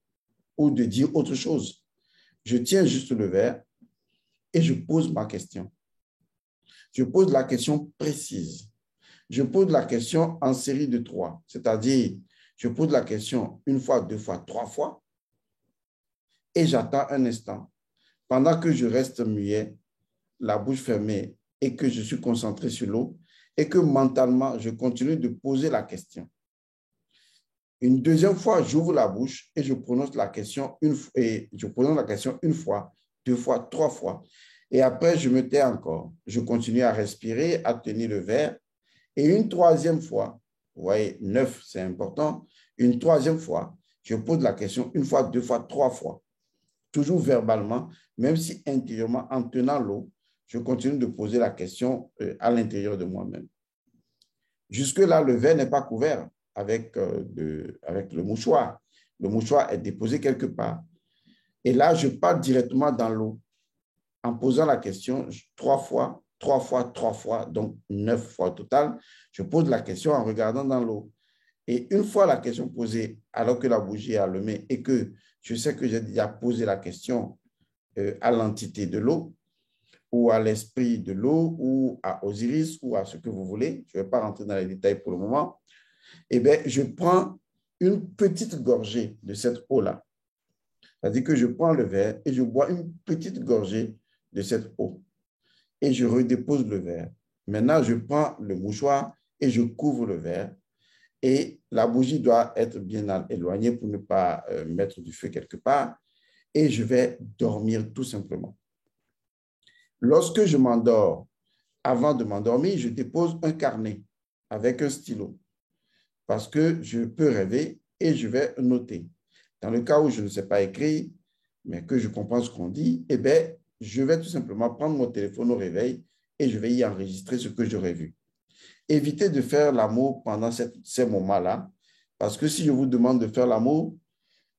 ou de dire autre chose. Je tiens juste le verre et je pose ma question. Je pose la question précise. Je pose la question en série de 3, c'est-à-dire je pose la question 1 fois, 2 fois, 3 fois et j'attends un instant. Pendant que je reste muet, la bouche fermée et que je suis concentré sur l'eau et que mentalement, je continue de poser la question. Une deuxième fois, j'ouvre la bouche et je prononce la question une fois, 2 fois, 3 fois. Et après, je me tais encore. Je continue à respirer, à tenir le verre. Et une troisième fois, vous voyez, 9, c'est important. Une troisième fois, je pose la question 1 fois, 2 fois, 3 fois. Toujours verbalement, même si intérieurement, en tenant l'eau, je continue de poser la question à l'intérieur de moi-même. Jusque-là, le verre n'est pas couvert avec le mouchoir. Le mouchoir est déposé quelque part. Et là, je pars directement dans l'eau en posant la question 3 fois, 3 fois, 3 fois, donc 9 fois au total. Je pose la question en regardant dans l'eau. Et une fois la question posée, alors que la bougie est allumée et que je sais que j'ai déjà posé la question à l'entité de l'eau, ou à l'esprit de l'eau, ou à Osiris, ou à ce que vous voulez, je ne vais pas rentrer dans les détails pour le moment, eh bien, je prends une petite gorgée de cette eau-là. C'est-à-dire que je prends le verre et je bois une petite gorgée de cette eau. Et je redépose le verre. Maintenant, je prends le mouchoir et je couvre le verre. Et la bougie doit être bien éloignée pour ne pas mettre du feu quelque part. Et je vais dormir tout simplement. Lorsque je m'endors, avant de m'endormir, je dépose un carnet avec un stylo parce que je peux rêver et je vais noter. Dans le cas où je ne sais pas écrire, mais que je comprends ce qu'on dit, eh bien, je vais tout simplement prendre mon téléphone au réveil et je vais y enregistrer ce que j'aurais vu. Évitez de faire l'amour pendant ces moments-là, parce que si je vous demande de faire l'amour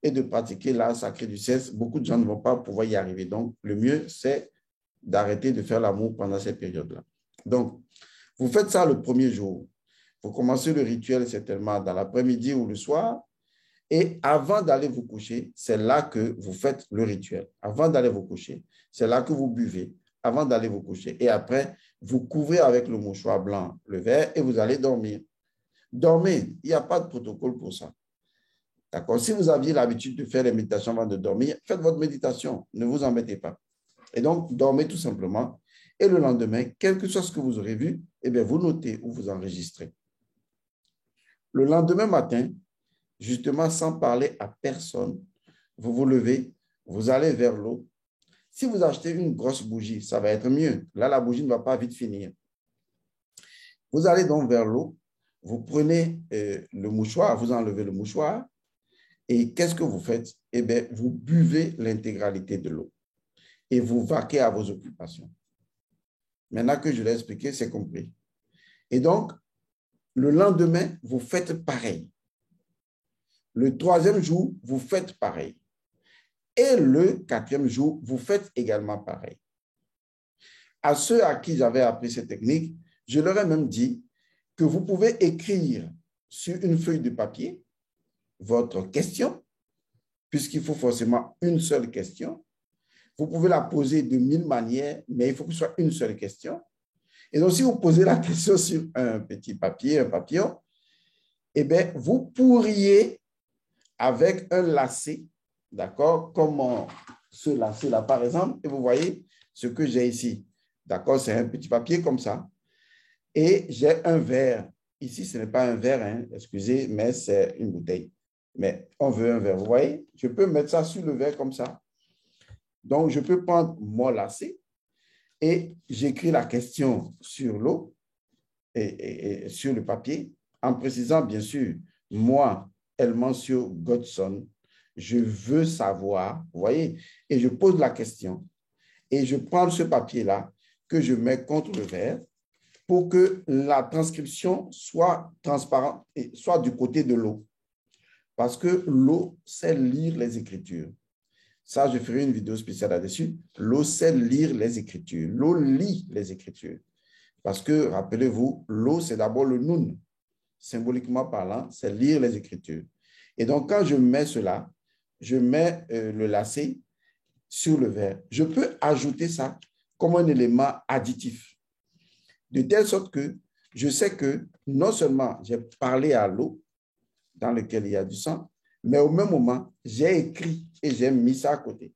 et de pratiquer l'art sacré du sexe, beaucoup de gens ne vont pas pouvoir y arriver. Donc, le mieux, c'est d'arrêter de faire l'amour pendant cette période-là. Donc, vous faites ça le premier jour. Vous commencez le rituel certainement dans l'après-midi ou le soir. Et avant d'aller vous coucher, c'est là que vous faites le rituel. Avant d'aller vous coucher, c'est là que vous buvez. Avant d'aller vous coucher. Et après, vous couvrez avec le mouchoir blanc le verre et vous allez dormir. Dormez. Il n'y a pas de protocole pour ça. D'accord? Si vous aviez l'habitude de faire les méditations avant de dormir, faites votre méditation. Ne vous embêtez pas. Et donc, dormez tout simplement. Et le lendemain, quel que soit ce que vous aurez vu, eh bien, vous notez ou vous enregistrez. Le lendemain matin, justement, sans parler à personne, vous vous levez, vous allez vers l'eau. Si vous achetez une grosse bougie, ça va être mieux. Là, la bougie ne va pas vite finir. Vous allez donc vers l'eau, vous prenez le mouchoir, vous enlevez le mouchoir, et qu'est-ce que vous faites? Eh bien, vous buvez l'intégralité de l'eau et vous vaquez à vos occupations. Maintenant que je l'ai expliqué, c'est compris. Et donc, le lendemain, vous faites pareil. Le troisième jour, vous faites pareil. Et le quatrième jour, vous faites également pareil. À ceux à qui j'avais appris cette technique, je leur ai même dit que vous pouvez écrire sur une feuille de papier votre question, puisqu'il faut forcément une seule question. Vous pouvez la poser de 1000 manières, mais il faut que ce soit une seule question. Et donc, si vous posez la question sur un petit papier, un papillon, eh bien, vous pourriez, avec un lacet, d'accord, comme ce lacet-là, par exemple, et vous voyez ce que j'ai ici. D'accord, c'est un petit papier comme ça. Et j'ai un verre. Ici, ce n'est pas un verre, hein, excusez, mais c'est une bouteille. Mais on veut un verre. Vous voyez, je peux mettre ça sur le verre comme ça. Donc, je peux prendre mon lacet et j'écris la question sur l'eau et sur le papier, en précisant, bien sûr, moi, Elmancio Godson, je veux savoir, vous voyez, et je pose la question et je prends ce papier-là que je mets contre le verre pour que la transcription soit transparente et soit du côté de l'eau. Parce que l'eau sait lire les Écritures. Ça, je ferai une vidéo spéciale là-dessus. L'eau sait lire les Écritures. L'eau lit les Écritures. Parce que, rappelez-vous, l'eau, c'est d'abord le nun. Symboliquement parlant, c'est lire les Écritures. Et donc, quand je mets cela, je mets le lacet sur le verre. Je peux ajouter ça comme un élément additif. De telle sorte que je sais que non seulement j'ai parlé à l'eau dans laquelle il y a du sang, mais au même moment, j'ai écrit et j'ai mis ça à côté.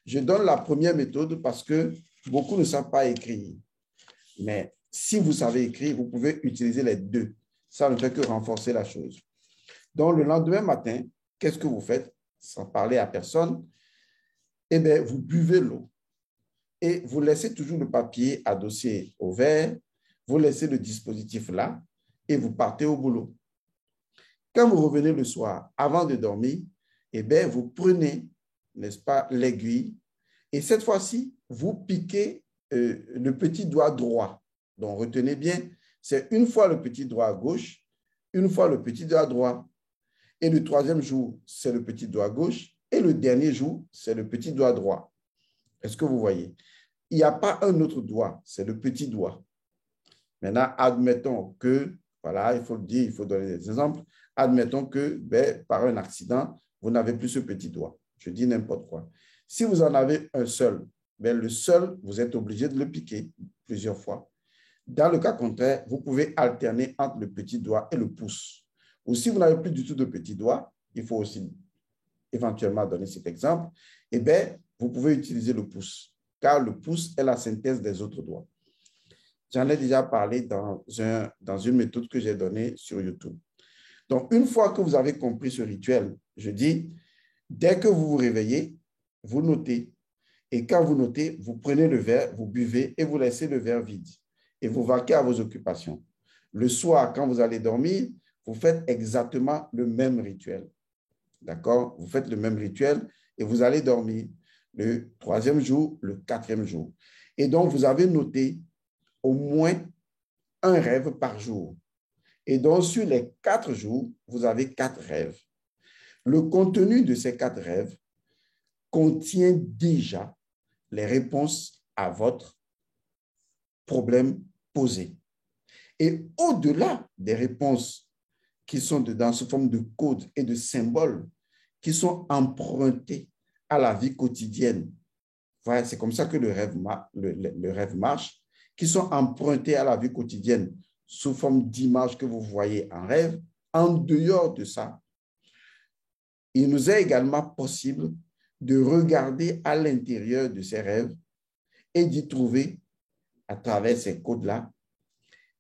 Je donne la première méthode parce que beaucoup ne savent pas écrire. Mais si vous savez écrire, vous pouvez utiliser les deux. Ça ne fait que renforcer la chose. Donc, le lendemain matin, qu'est-ce que vous faites? Sans parler à personne, eh bien, vous buvez l'eau. Et vous laissez toujours le papier adossé au verre, vous laissez le dispositif là et vous partez au boulot. Quand vous revenez le soir, avant de dormir, eh bien, vous prenez, n'est-ce pas, l'aiguille et cette fois-ci, vous piquez le petit doigt droit. Donc, retenez bien, c'est une fois le petit doigt à gauche, une fois le petit doigt droit. Et le troisième jour, c'est le petit doigt gauche et le dernier jour, c'est le petit doigt droit. Est-ce que vous voyez? Il n'y a pas un autre doigt, c'est le petit doigt. Maintenant, admettons que, voilà, il faut le dire, il faut donner des exemples. Admettons que, ben, par un accident, vous n'avez plus ce petit doigt. Je dis n'importe quoi. Si vous en avez un seul, ben, le seul, vous êtes obligé de le piquer plusieurs fois. Dans le cas contraire, vous pouvez alterner entre le petit doigt et le pouce. Ou si vous n'avez plus du tout de petit doigt, il faut aussi éventuellement donner cet exemple, eh bien, vous pouvez utiliser le pouce, car le pouce est la synthèse des autres doigts. J'en ai déjà parlé dans une méthode que j'ai donnée sur YouTube. Donc, une fois que vous avez compris ce rituel, je dis, dès que vous vous réveillez, vous notez. Et quand vous notez, vous prenez le verre, vous buvez et vous laissez le verre vide. Et vous vaquez à vos occupations. Le soir, quand vous allez dormir, vous faites exactement le même rituel. D'accord? Vous faites le même rituel et vous allez dormir le troisième jour, le quatrième jour. Et donc, vous avez noté au moins un rêve par jour. Et donc, sur les 4 jours, vous avez 4 rêves. Le contenu de ces 4 rêves contient déjà les réponses à votre problème posé. Et au-delà des réponses qui sont dedans sous forme de codes et de symboles qui sont empruntés à la vie quotidienne, voilà, c'est comme ça que le rêve marche, qui sont empruntés à la vie quotidienne sous forme d'images que vous voyez en rêve. En dehors de ça, il nous est également possible de regarder à l'intérieur de ces rêves et d'y trouver, à travers ces codes-là,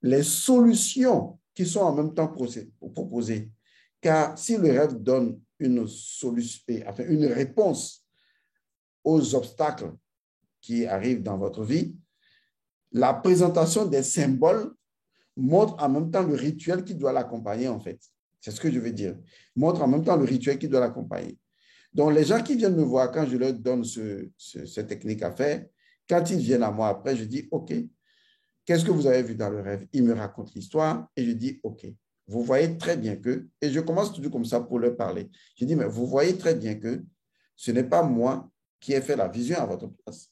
les solutions qui sont en même temps proposées. Car si le rêve donne une solution, enfin une réponse aux obstacles qui arrivent dans votre vie, la présentation des symboles montre en même temps le rituel qui doit l'accompagner, en fait. C'est ce que je veux dire. Montre en même temps le rituel qui doit l'accompagner. Donc, les gens qui viennent me voir, quand je leur donne cette technique à faire, quand ils viennent à moi après, je dis, OK, qu'est-ce que vous avez vu dans le rêve? Ils me racontent l'histoire et je dis, OK, vous voyez très bien que, et je commence toujours comme ça pour leur parler. Je dis, mais vous voyez très bien que ce n'est pas moi qui ai fait la vision à votre place.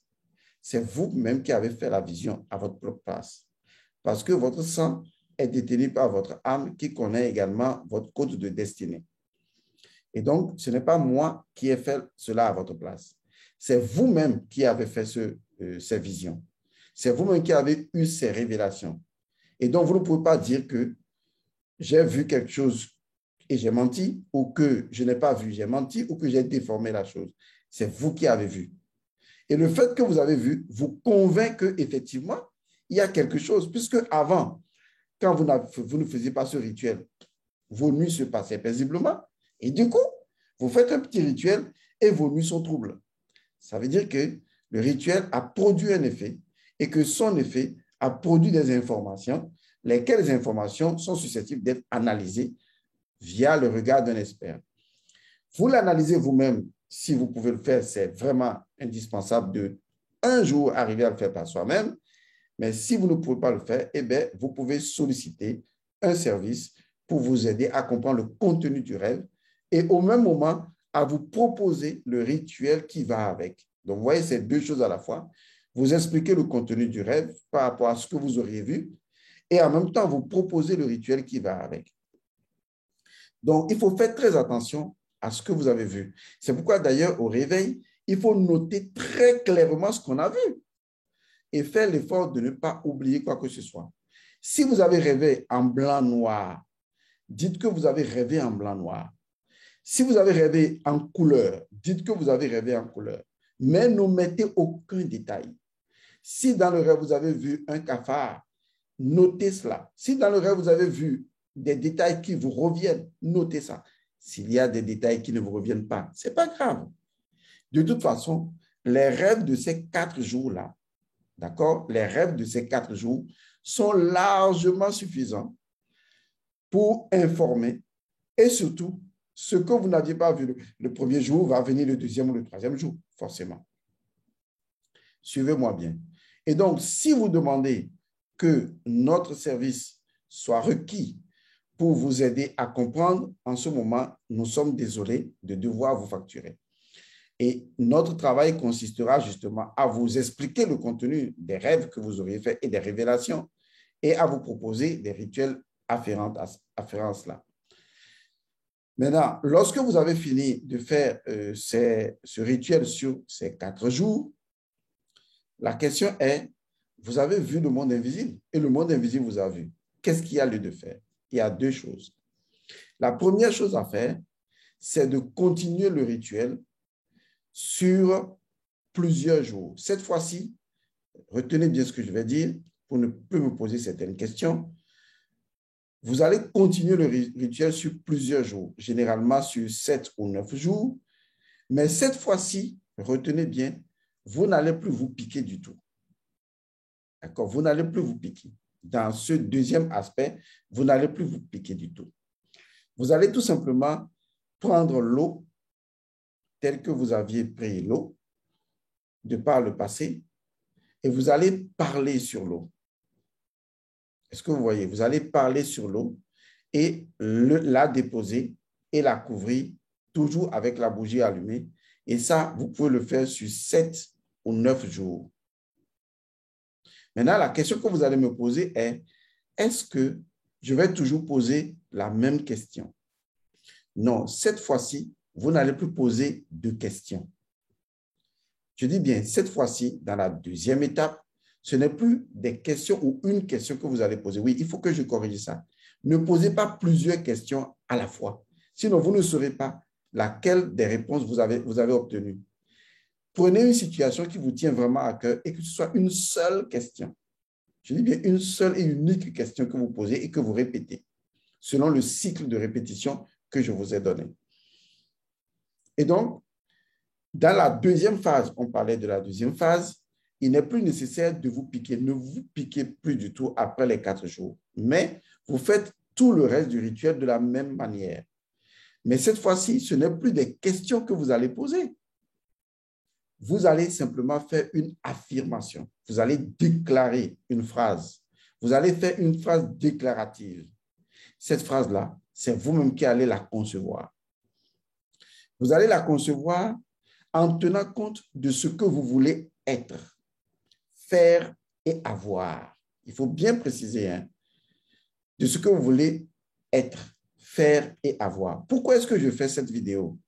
C'est vous-même qui avez fait la vision à votre propre place. Parce que votre sang est détenu par votre âme qui connaît également votre code de destinée. Et donc, ce n'est pas moi qui ai fait cela à votre place. C'est vous-même qui avez fait ces visions. C'est vous-même qui avez eu ces révélations. Et donc, vous ne pouvez pas dire que j'ai vu quelque chose et j'ai menti, ou que je n'ai pas vu, j'ai menti, ou que j'ai déformé la chose. C'est vous qui avez vu. Et le fait que vous avez vu vous convainc qu'effectivement, il y a quelque chose, puisque avant, quand vous ne faisiez pas ce rituel, vos nuits se passaient paisiblement, et du coup, vous faites un petit rituel et vos nuits sont troubles. Ça veut dire que le rituel a produit un effet et que son effet a produit des informations, lesquelles informations sont susceptibles d'être analysées via le regard d'un expert. Vous l'analysez vous-même, si vous pouvez le faire, c'est vraiment indispensable de un jour arriver à le faire par soi-même. Mais si vous ne pouvez pas le faire, eh bien, vous pouvez solliciter un service pour vous aider à comprendre le contenu du rêve et au même moment à vous proposer le rituel qui va avec. Donc, vous voyez, c'est deux choses à la fois. Vous expliquez le contenu du rêve par rapport à ce que vous auriez vu et en même temps, vous proposez le rituel qui va avec. Donc, il faut faire très attention à ce que vous avez vu. C'est pourquoi, d'ailleurs, au réveil, il faut noter très clairement ce qu'on a vu et faire l'effort de ne pas oublier quoi que ce soit. Si vous avez rêvé en blanc-noir, dites que vous avez rêvé en blanc-noir. Si vous avez rêvé en couleur, dites que vous avez rêvé en couleur. Mais n'omettez aucun détail. Si dans le rêve, vous avez vu un cafard, notez cela. Si dans le rêve, vous avez vu des détails qui vous reviennent, notez ça. S'il y a des détails qui ne vous reviennent pas, ce n'est pas grave. De toute façon, les rêves de ces 4 jours-là, d'accord, les rêves de ces 4 jours sont largement suffisants pour informer et surtout, ce que vous n'aviez pas vu le premier jour va venir le deuxième ou le troisième jour, forcément. Suivez-moi bien. Et donc, si vous demandez que notre service soit requis pour vous aider à comprendre, en ce moment, nous sommes désolés de devoir vous facturer. Et notre travail consistera justement à vous expliquer le contenu des rêves que vous auriez faits et des révélations et à vous proposer des rituels afférents à cela. Maintenant, lorsque vous avez fini de faire ce rituel sur ces 4 jours, la question est, vous avez vu le monde invisible et le monde invisible vous a vu. Qu'est-ce qu'il y a lieu de faire? Il y a 2 choses. La première chose à faire, c'est de continuer le rituel sur plusieurs jours. Cette fois-ci, retenez bien ce que je vais dire pour ne plus me poser certaines questions. Vous allez continuer le rituel sur plusieurs jours, généralement sur 7 ou 9 jours. Mais cette fois-ci, retenez bien, vous n'allez plus vous piquer du tout. D'accord? Vous n'allez plus vous piquer. Dans ce deuxième aspect, vous n'allez plus vous piquer du tout. Vous allez tout simplement prendre l'eau telle que vous aviez pris l'eau de par le passé et vous allez parler sur l'eau. Est-ce que vous voyez? Vous allez parler sur l'eau et la déposer et la couvrir toujours avec la bougie allumée. Et ça, vous pouvez le faire sur 7 ou 9 jours. Maintenant, la question que vous allez me poser est, est-ce que je vais toujours poser la même question? Non, cette fois-ci, vous n'allez plus poser de questions. Je dis bien, cette fois-ci, dans la deuxième étape, ce n'est plus des questions ou une question que vous allez poser. Oui, il faut que je corrige ça. Ne posez pas plusieurs questions à la fois. Sinon, vous ne saurez pas laquelle des réponses vous avez obtenues. Prenez une situation qui vous tient vraiment à cœur et que ce soit une seule question. Je dis bien une seule et unique question que vous posez et que vous répétez selon le cycle de répétition que je vous ai donné. Et donc, dans la deuxième phase, on parlait de la deuxième phase, il n'est plus nécessaire de vous piquer. Ne vous piquez plus du tout après les 4 jours. Mais vous faites tout le reste du rituel de la même manière. Mais cette fois-ci, ce n'est plus des questions que vous allez poser. Vous allez simplement faire une affirmation. Vous allez déclarer une phrase. Vous allez faire une phrase déclarative. Cette phrase-là, c'est vous-même qui allez la concevoir. Vous allez la concevoir en tenant compte de ce que vous voulez être, faire et avoir. Il faut bien préciser, hein, de ce que vous voulez être, faire et avoir. Pourquoi est-ce que je fais cette vidéo?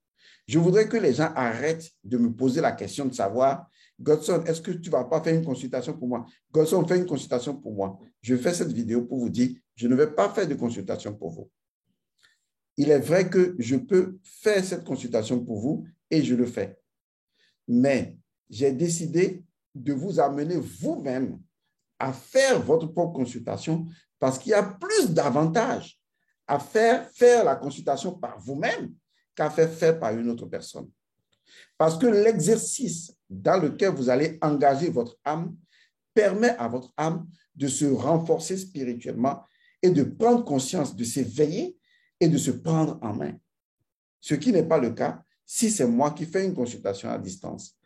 Je voudrais que les gens arrêtent de me poser la question de savoir, Godson, est-ce que tu ne vas pas faire une consultation pour moi? Godson, fais une consultation pour moi. Je fais cette vidéo pour vous dire, je ne vais pas faire de consultation pour vous. Il est vrai que je peux faire cette consultation pour vous et je le fais. Mais j'ai décidé de vous amener vous-même à faire votre propre consultation parce qu'il y a plus d'avantages à faire la consultation par vous-même qu'à faire par une autre personne. Parce que l'exercice dans lequel vous allez engager votre âme permet à votre âme de se renforcer spirituellement et de prendre conscience, de s'éveiller et de se prendre en main. Ce qui n'est pas le cas si c'est moi qui fais une consultation à distance.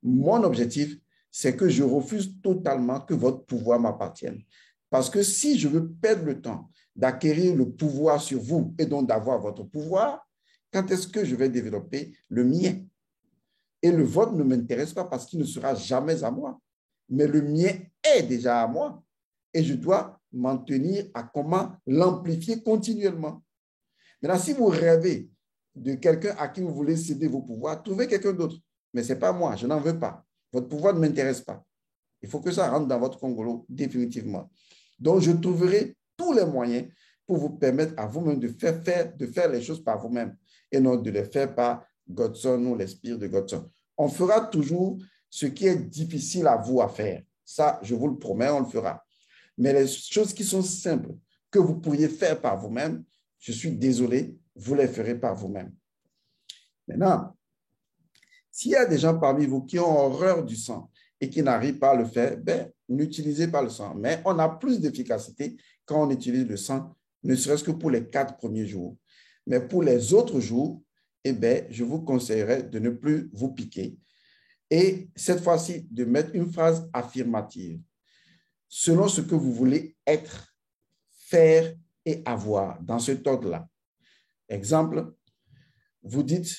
Mon objectif, c'est que je refuse totalement que votre pouvoir m'appartienne. Parce que si je veux perdre le temps d'acquérir le pouvoir sur vous et donc d'avoir votre pouvoir, quand est-ce que je vais développer le mien? Et le vôtre ne m'intéresse pas parce qu'il ne sera jamais à moi. Mais le mien est déjà à moi. Et je dois m'en tenir à comment l'amplifier continuellement. Maintenant, si vous rêvez de quelqu'un à qui vous voulez céder vos pouvoirs, trouvez quelqu'un d'autre. Mais ce n'est pas moi, je n'en veux pas. Votre pouvoir ne m'intéresse pas. Il faut que ça rentre dans votre Congolo définitivement. Donc, je trouverai tous les moyens pour vous permettre à vous-même de faire les choses par vous-même et non de les faire par Godson ou l'esprit de Godson. On fera toujours ce qui est difficile à vous à faire. Ça, je vous le promets, on le fera. Mais les choses qui sont simples, que vous pourriez faire par vous-même, je suis désolé, vous les ferez par vous-même. Maintenant, s'il y a des gens parmi vous qui ont horreur du sang et qui n'arrivent pas à le faire, ben, n'utilisez pas le sang. Mais on a plus d'efficacité quand on utilise le sang, ne serait-ce que pour les 4 premiers jours. Mais pour les autres jours, eh ben, je vous conseillerais de ne plus vous piquer. Et cette fois-ci, de mettre une phrase affirmative selon ce que vous voulez être, faire et avoir dans cet ordre-là. Exemple, vous dites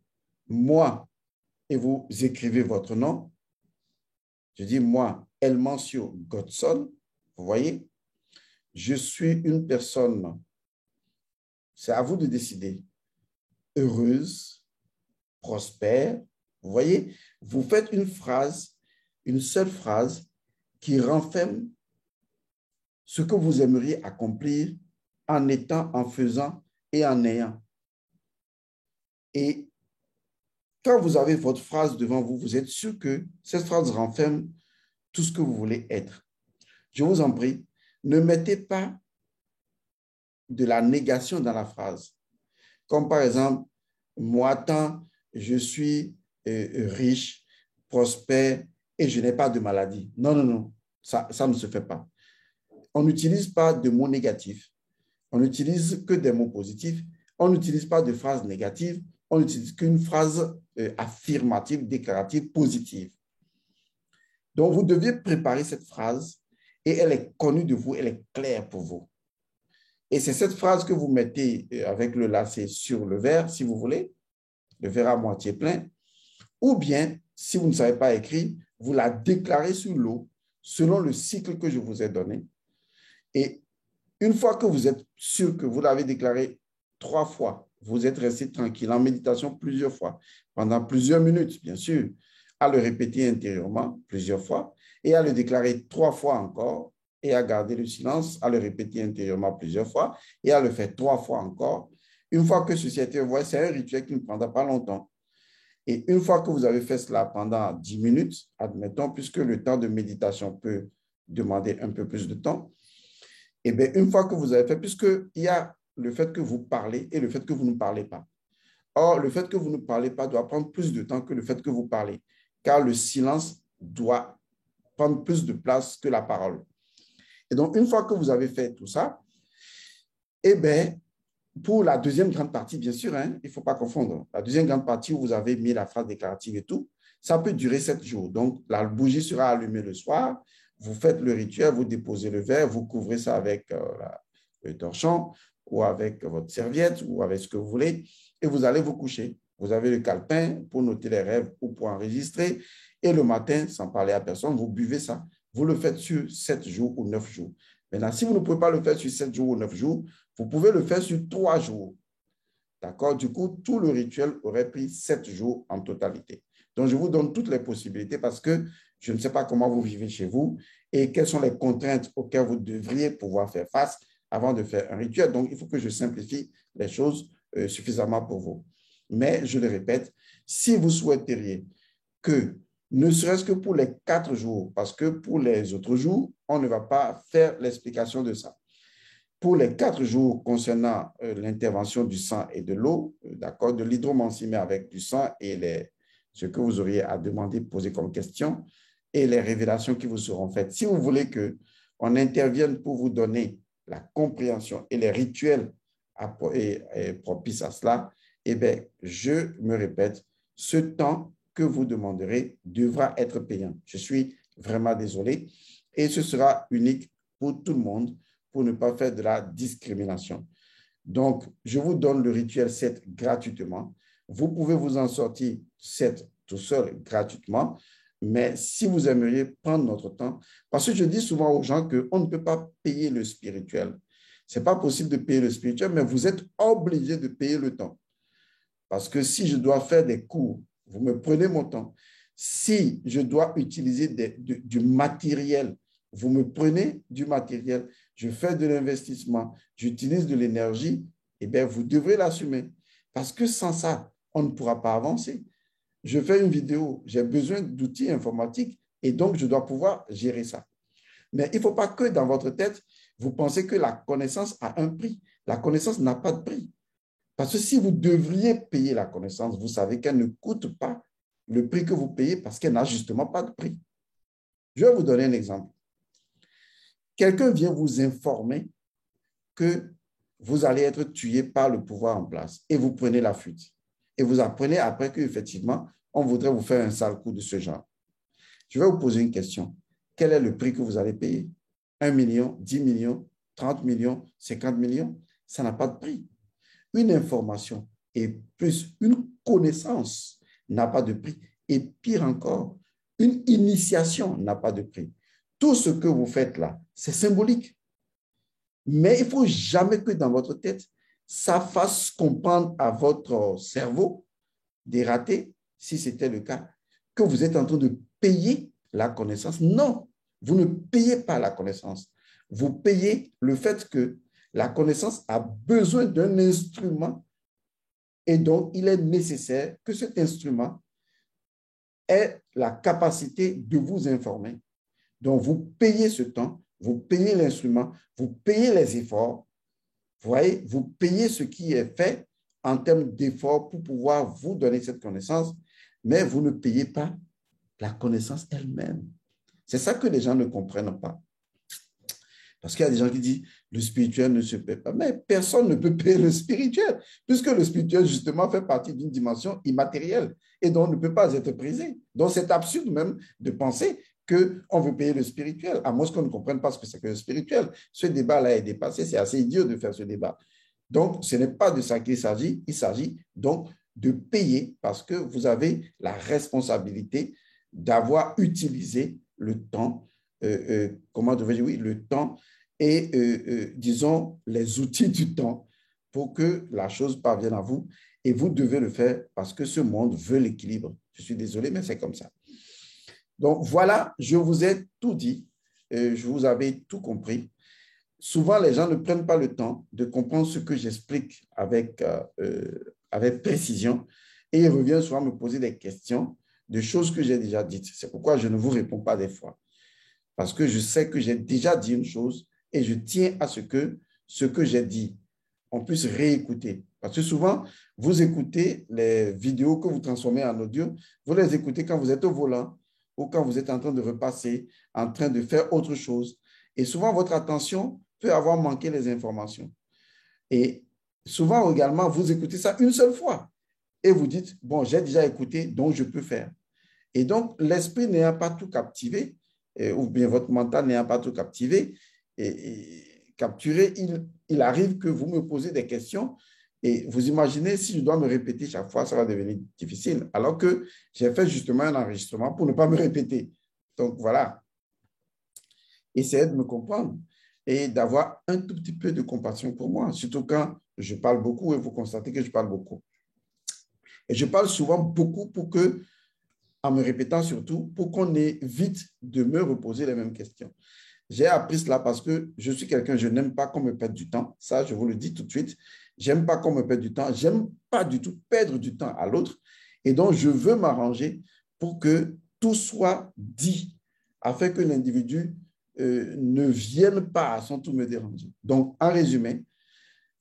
« moi » et vous écrivez votre nom. Je dis « moi, Elmancio Godson ». Vous voyez, je suis une personne, c'est à vous de décider, heureuse, prospère. Vous voyez, vous faites une phrase, une seule phrase qui renferme ce que vous aimeriez accomplir en étant, en faisant et en ayant. Et quand vous avez votre phrase devant vous, vous êtes sûr que cette phrase renferme tout ce que vous voulez être. Je vous en prie, ne mettez pas de la négation dans la phrase. Comme par exemple, moi tant, je suis riche, prospère et je n'ai pas de maladie. Non, non, non, ça ne se fait pas. On n'utilise pas de mots négatifs. On n'utilise que des mots positifs. On n'utilise pas de phrases négatives. On n'utilise qu'une phrase affirmative, déclarative, positive. Donc, vous deviez préparer cette phrase et elle est connue de vous, elle est claire pour vous. Et c'est cette phrase que vous mettez avec le lacet sur le verre, si vous voulez, le verre à moitié plein, ou bien, si vous ne savez pas écrire, vous la déclarez sur l'eau selon le cycle que je vous ai donné. Et une fois que vous êtes sûr que vous l'avez déclaré 3 fois, vous êtes resté tranquille en méditation plusieurs fois, pendant plusieurs minutes, bien sûr, à le répéter intérieurement plusieurs fois et à le déclarer 3 fois encore et à garder le silence, à le répéter intérieurement plusieurs fois et à le faire 3 fois encore. Une fois que ceci a été envoyé, c'est un rituel qui ne prendra pas longtemps. Et une fois que vous avez fait cela pendant 10 minutes, admettons, puisque le temps de méditation peut demander un peu plus de temps, et bien, une fois que vous avez fait, puisqu'il y a le fait que vous parlez et le fait que vous ne parlez pas. Or, le fait que vous ne parlez pas doit prendre plus de temps que le fait que vous parlez, car le silence doit prendre plus de place que la parole. Et donc, une fois que vous avez fait tout ça, eh bien, pour la deuxième grande partie, bien sûr, hein, il ne faut pas confondre. La deuxième grande partie où vous avez mis la phrase déclarative et tout, ça peut durer 7 jours. Donc, la bougie sera allumée le soir, vous faites le rituel, vous déposez le verre, vous couvrez ça avec le torchon ou avec votre serviette ou avec ce que vous voulez et vous allez vous coucher. Vous avez le calepin pour noter les rêves ou pour enregistrer et le matin, sans parler à personne, vous buvez ça. Vous le faites sur 7 jours ou 9 jours. Maintenant, si vous ne pouvez pas le faire sur 7 jours ou 9 jours, vous pouvez le faire sur 3 jours. D'accord? Du coup, tout le rituel aurait pris 7 jours en totalité. Donc, je vous donne toutes les possibilités parce que je ne sais pas comment vous vivez chez vous et quelles sont les contraintes auxquelles vous devriez pouvoir faire face avant de faire un rituel. Donc, il faut que je simplifie les choses suffisamment pour vous. Mais, je le répète, si vous souhaiteriez que, ne serait-ce que pour les 4 jours, parce que pour les autres jours, on ne va pas faire l'explication de ça. Pour les 4 jours concernant l'intervention du sang et de l'eau, d'accord, de l'hydromancie, mais avec du sang et ce que vous auriez à demander, poser comme question, et les révélations qui vous seront faites. Si vous voulez qu'on intervienne pour vous donner la compréhension et les rituels propices à cela, eh bien, je me répète, ce temps que vous demanderez devra être payant. Je suis vraiment désolé. Et ce sera unique pour tout le monde, pour ne pas faire de la discrimination. Donc, je vous donne le rituel 7 gratuitement. Vous pouvez vous en sortir 7 tout seul gratuitement, mais si vous aimeriez prendre notre temps, parce que je dis souvent aux gens qu'on ne peut pas payer le spirituel. Ce n'est pas possible de payer le spirituel, mais vous êtes obligé de payer le temps. Parce que si je dois faire des cours, vous me prenez mon temps. Si je dois utiliser du matériel, vous me prenez du matériel, je fais de l'investissement, j'utilise de l'énergie, eh bien, vous devrez l'assumer. Parce que sans ça, on ne pourra pas avancer. Je fais une vidéo, j'ai besoin d'outils informatiques et donc je dois pouvoir gérer ça. Mais il ne faut pas que dans votre tête, vous pensez que la connaissance a un prix. La connaissance n'a pas de prix. Parce que si vous devriez payer la connaissance, vous savez qu'elle ne coûte pas le prix que vous payez parce qu'elle n'a justement pas de prix. Je vais vous donner un exemple. Quelqu'un vient vous informer que vous allez être tué par le pouvoir en place et vous prenez la fuite. Et vous apprenez après qu'effectivement, on voudrait vous faire un sale coup de ce genre. Je vais vous poser une question. Quel est le prix que vous allez payer? 1 million, 10 millions, 30 millions, 50 millions? Ça n'a pas de prix. Une information et plus une connaissance n'a pas de prix. Et pire encore, une initiation n'a pas de prix. Tout ce que vous faites là, c'est symbolique. Mais il ne faut jamais que dans votre tête, ça fasse comprendre à votre cerveau des ratés, si c'était le cas, que vous êtes en train de payer la connaissance. Non, vous ne payez pas la connaissance. Vous payez le fait que la connaissance a besoin d'un instrument et donc il est nécessaire que cet instrument ait la capacité de vous informer. Donc, vous payez ce temps, vous payez l'instrument, vous payez les efforts. Vous voyez, vous payez ce qui est fait en termes d'efforts pour pouvoir vous donner cette connaissance, mais vous ne payez pas la connaissance elle-même. C'est ça que les gens ne comprennent pas. Parce qu'il y a des gens qui disent le spirituel ne se paie pas. Mais personne ne peut payer le spirituel, puisque le spirituel, justement, fait partie d'une dimension immatérielle et donc ne peut pas être prisé. Donc, c'est absurde même de penser qu'on veut payer le spirituel, à moins qu'on ne comprenne pas ce que c'est que le spirituel. Ce débat-là est dépassé, c'est assez idiot de faire ce débat. Donc, ce n'est pas de ça qu'il s'agit, il s'agit donc de payer parce que vous avez la responsabilité d'avoir utilisé le temps comment devrais-je dire, oui, le temps et, disons, les outils du temps pour que la chose parvienne à vous. Et vous devez le faire parce que ce monde veut l'équilibre. Je suis désolé, mais c'est comme ça. Donc, voilà, je vous ai tout dit. Je vous avais tout compris. Souvent, les gens ne prennent pas le temps de comprendre ce que j'explique avec précision et ils reviennent souvent me poser des questions de choses que j'ai déjà dites. C'est pourquoi je ne vous réponds pas des fois. Parce que je sais que j'ai déjà dit une chose et je tiens à ce que j'ai dit, on puisse réécouter. Parce que souvent, vous écoutez les vidéos que vous transformez en audio, vous les écoutez quand vous êtes au volant ou quand vous êtes en train de repasser, en train de faire autre chose. Et souvent, votre attention peut avoir manqué les informations. Et souvent également, vous écoutez ça une seule fois et vous dites, bon, j'ai déjà écouté, donc je peux faire. Et donc, l'esprit n'ayant pas tout captivé, ou bien votre mental n'ayant pas tout captivé, capturé, il arrive que vous me posez des questions et vous imaginez, si je dois me répéter chaque fois, ça va devenir difficile, alors que j'ai fait justement un enregistrement pour ne pas me répéter. Donc, voilà. Essayez de me comprendre et d'avoir un tout petit peu de compassion pour moi, surtout quand je parle beaucoup et vous constatez que je parle beaucoup. Et je parle souvent beaucoup pour que, en me répétant surtout, pour qu'on évite de me reposer les mêmes questions. J'ai appris cela parce que je suis quelqu'un, je n'aime pas qu'on me perde du temps. Ça, je vous le dis tout de suite. J'aime pas qu'on me perde du temps. J'aime pas du tout perdre du temps à l'autre. Et donc, je veux m'arranger pour que tout soit dit afin que l'individu ne vienne pas à son tour me déranger. Donc, en résumé,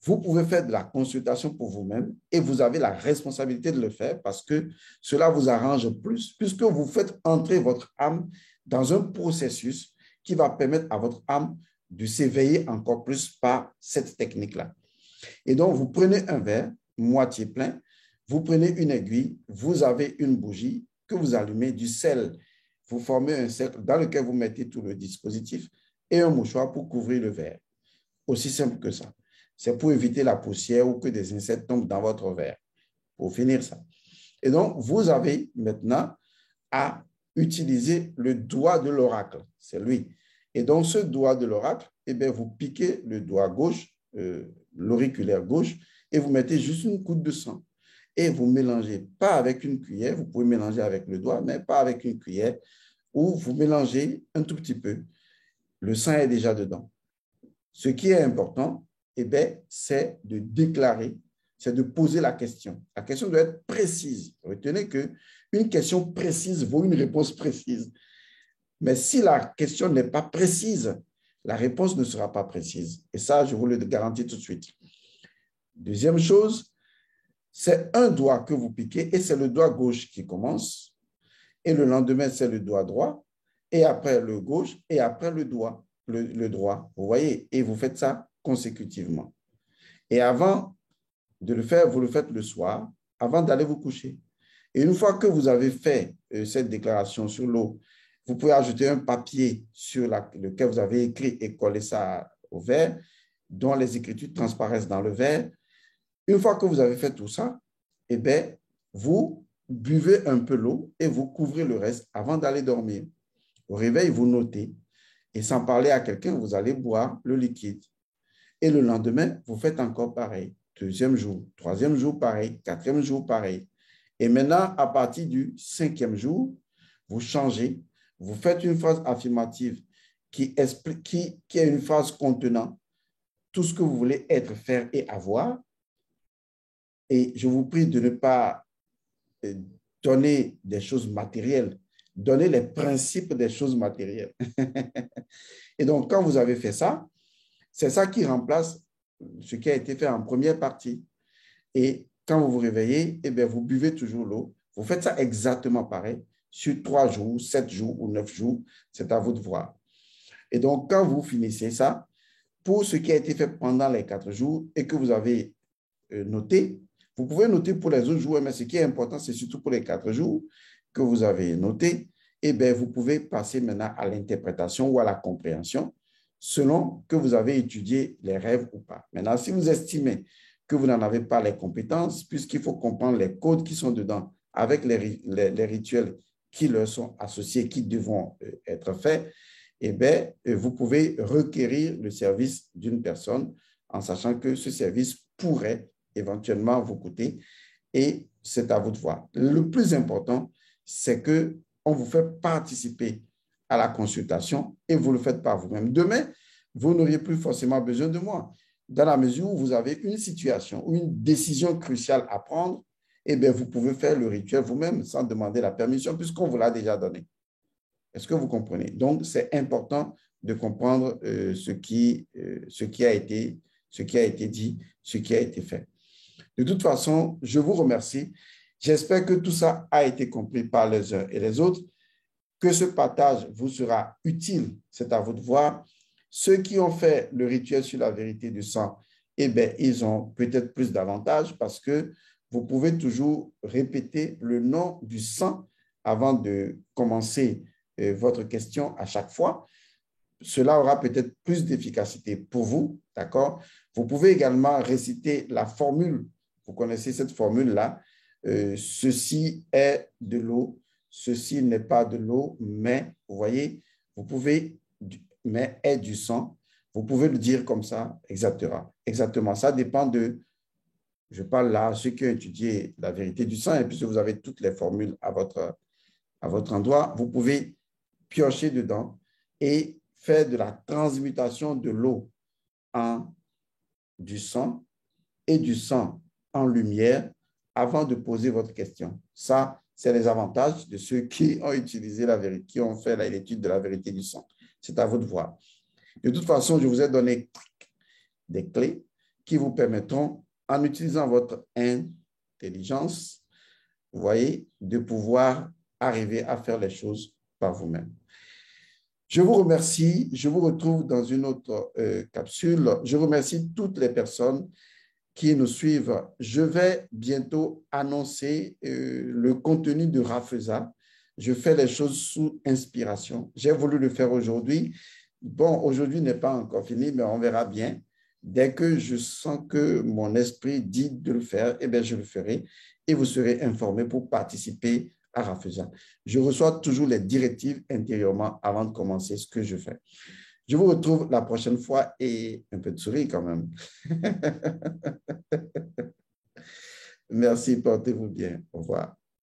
vous pouvez faire de la consultation pour vous-même et vous avez la responsabilité de le faire parce que cela vous arrange plus puisque vous faites entrer votre âme dans un processus qui va permettre à votre âme de s'éveiller encore plus par cette technique-là. Et donc, vous prenez un verre moitié plein, vous prenez une aiguille, vous avez une bougie que vous allumez, du sel. Vous formez un cercle dans lequel vous mettez tout le dispositif et un mouchoir pour couvrir le verre. Aussi simple que ça. C'est pour éviter la poussière ou que des insectes tombent dans votre verre. Pour finir ça. Et donc, vous avez maintenant à utiliser le doigt de l'oracle. C'est lui. Et donc, ce doigt de l'oracle, eh bien, vous piquez le doigt gauche, l'auriculaire gauche, et vous mettez juste une goutte de sang. Et vous mélangez, pas avec une cuillère, vous pouvez mélanger avec le doigt, mais pas avec une cuillère, ou vous mélangez un tout petit peu. Le sang est déjà dedans. Ce qui est important, eh bien, c'est de déclarer, c'est de poser la question. La question doit être précise. Retenez qu'une question précise vaut une réponse précise. Mais si la question n'est pas précise, la réponse ne sera pas précise. Et ça, je vous le garantis tout de suite. Deuxième chose, c'est un doigt que vous piquez et c'est le doigt gauche qui commence. Et le lendemain, c'est le doigt droit. Et après le gauche et après le doigt, le droit. Vous voyez? Et vous faites ça consécutivement. Et avant de le faire, vous le faites le soir, avant d'aller vous coucher. Et une fois que vous avez fait cette déclaration sur l'eau, vous pouvez ajouter un papier sur lequel vous avez écrit et coller ça au verre, dont les écritures transparaissent dans le verre. Une fois que vous avez fait tout ça, eh bien, vous buvez un peu l'eau et vous couvrez le reste avant d'aller dormir. Au réveil, vous notez et sans parler à quelqu'un, vous allez boire le liquide. Et le lendemain, vous faites encore pareil. Deuxième jour, troisième jour, pareil. Quatrième jour, pareil. Et maintenant, à partir du cinquième jour, vous changez, vous faites une phrase affirmative qui est une phrase contenant tout ce que vous voulez être, faire et avoir. Et je vous prie de ne pas donner des choses matérielles, donner les principes des choses matérielles. Et donc, quand vous avez fait ça, c'est ça qui remplace ce qui a été fait en première partie. Et quand vous vous réveillez, eh bien, vous buvez toujours l'eau. Vous faites ça exactement pareil sur 3 jours, 7 jours ou 9 jours. C'est à vous de voir. Et donc, quand vous finissez ça, pour ce qui a été fait pendant les 4 jours et que vous avez noté, vous pouvez noter pour les autres jours, mais ce qui est important, c'est surtout pour les 4 jours que vous avez noté. Eh bien, vous pouvez passer maintenant à l'interprétation ou à la compréhension selon que vous avez étudié les rêves ou pas. Maintenant, si vous estimez que vous n'en avez pas les compétences, puisqu'il faut comprendre les codes qui sont dedans avec les rituels qui leur sont associés, qui devront être faits, eh bien, vous pouvez requérir le service d'une personne en sachant que ce service pourrait éventuellement vous coûter et c'est à vous de voir. Le plus important, c'est qu'on vous fait participer à la consultation et vous le faites par vous-même. Demain, vous n'auriez plus forcément besoin de moi. Dans la mesure où vous avez une situation ou une décision cruciale à prendre, eh bien, vous pouvez faire le rituel vous-même sans demander la permission puisqu'on vous l'a déjà donné. Est-ce que vous comprenez? Donc, c'est important de comprendre ce qui a été dit, ce qui a été fait. De toute façon, je vous remercie. J'espère que tout ça a été compris par les uns et les autres, que ce partage vous sera utile, c'est à vous de voir. Ceux qui ont fait le rituel sur la vérité du sang, eh bien, ils ont peut-être plus d'avantages parce que vous pouvez toujours répéter le nom du sang avant de commencer votre question à chaque fois. Cela aura peut-être plus d'efficacité pour vous, d'accord? Vous pouvez également réciter la formule. Vous connaissez cette formule-là. Ceci est de l'eau, ceci n'est pas de l'eau, mais, vous voyez, vous pouvez, mais est du sang. Vous pouvez le dire comme ça, exactement. Exactement. Ça dépend de, je parle là à ceux qui ont étudié la vérité du sang, et puis si vous avez toutes les formules à votre endroit, vous pouvez piocher dedans et faire de la transmutation de l'eau en du sang et du sang en lumière avant de poser votre question. Ça, c'est les avantages de ceux qui ont utilisé la vérité, qui ont fait l'étude de la vérité du sang. C'est à vous de voir. De toute façon, je vous ai donné des clés qui vous permettront, en utilisant votre intelligence, vous voyez, de pouvoir arriver à faire les choses par vous-même. Je vous remercie. Je vous retrouve dans une autre capsule. Je remercie toutes les personnes qui nous suivent. Je vais bientôt annoncer le contenu de Rafeza. Je fais les choses sous inspiration. J'ai voulu le faire aujourd'hui. Bon, aujourd'hui n'est pas encore fini, mais on verra bien. Dès que je sens que mon esprit dit de le faire, eh bien, je le ferai et vous serez informés pour participer à Rafeza. Je reçois toujours les directives intérieurement avant de commencer ce que je fais. Je vous retrouve la prochaine fois et un peu de sourire quand même. Merci, portez-vous bien. Au revoir.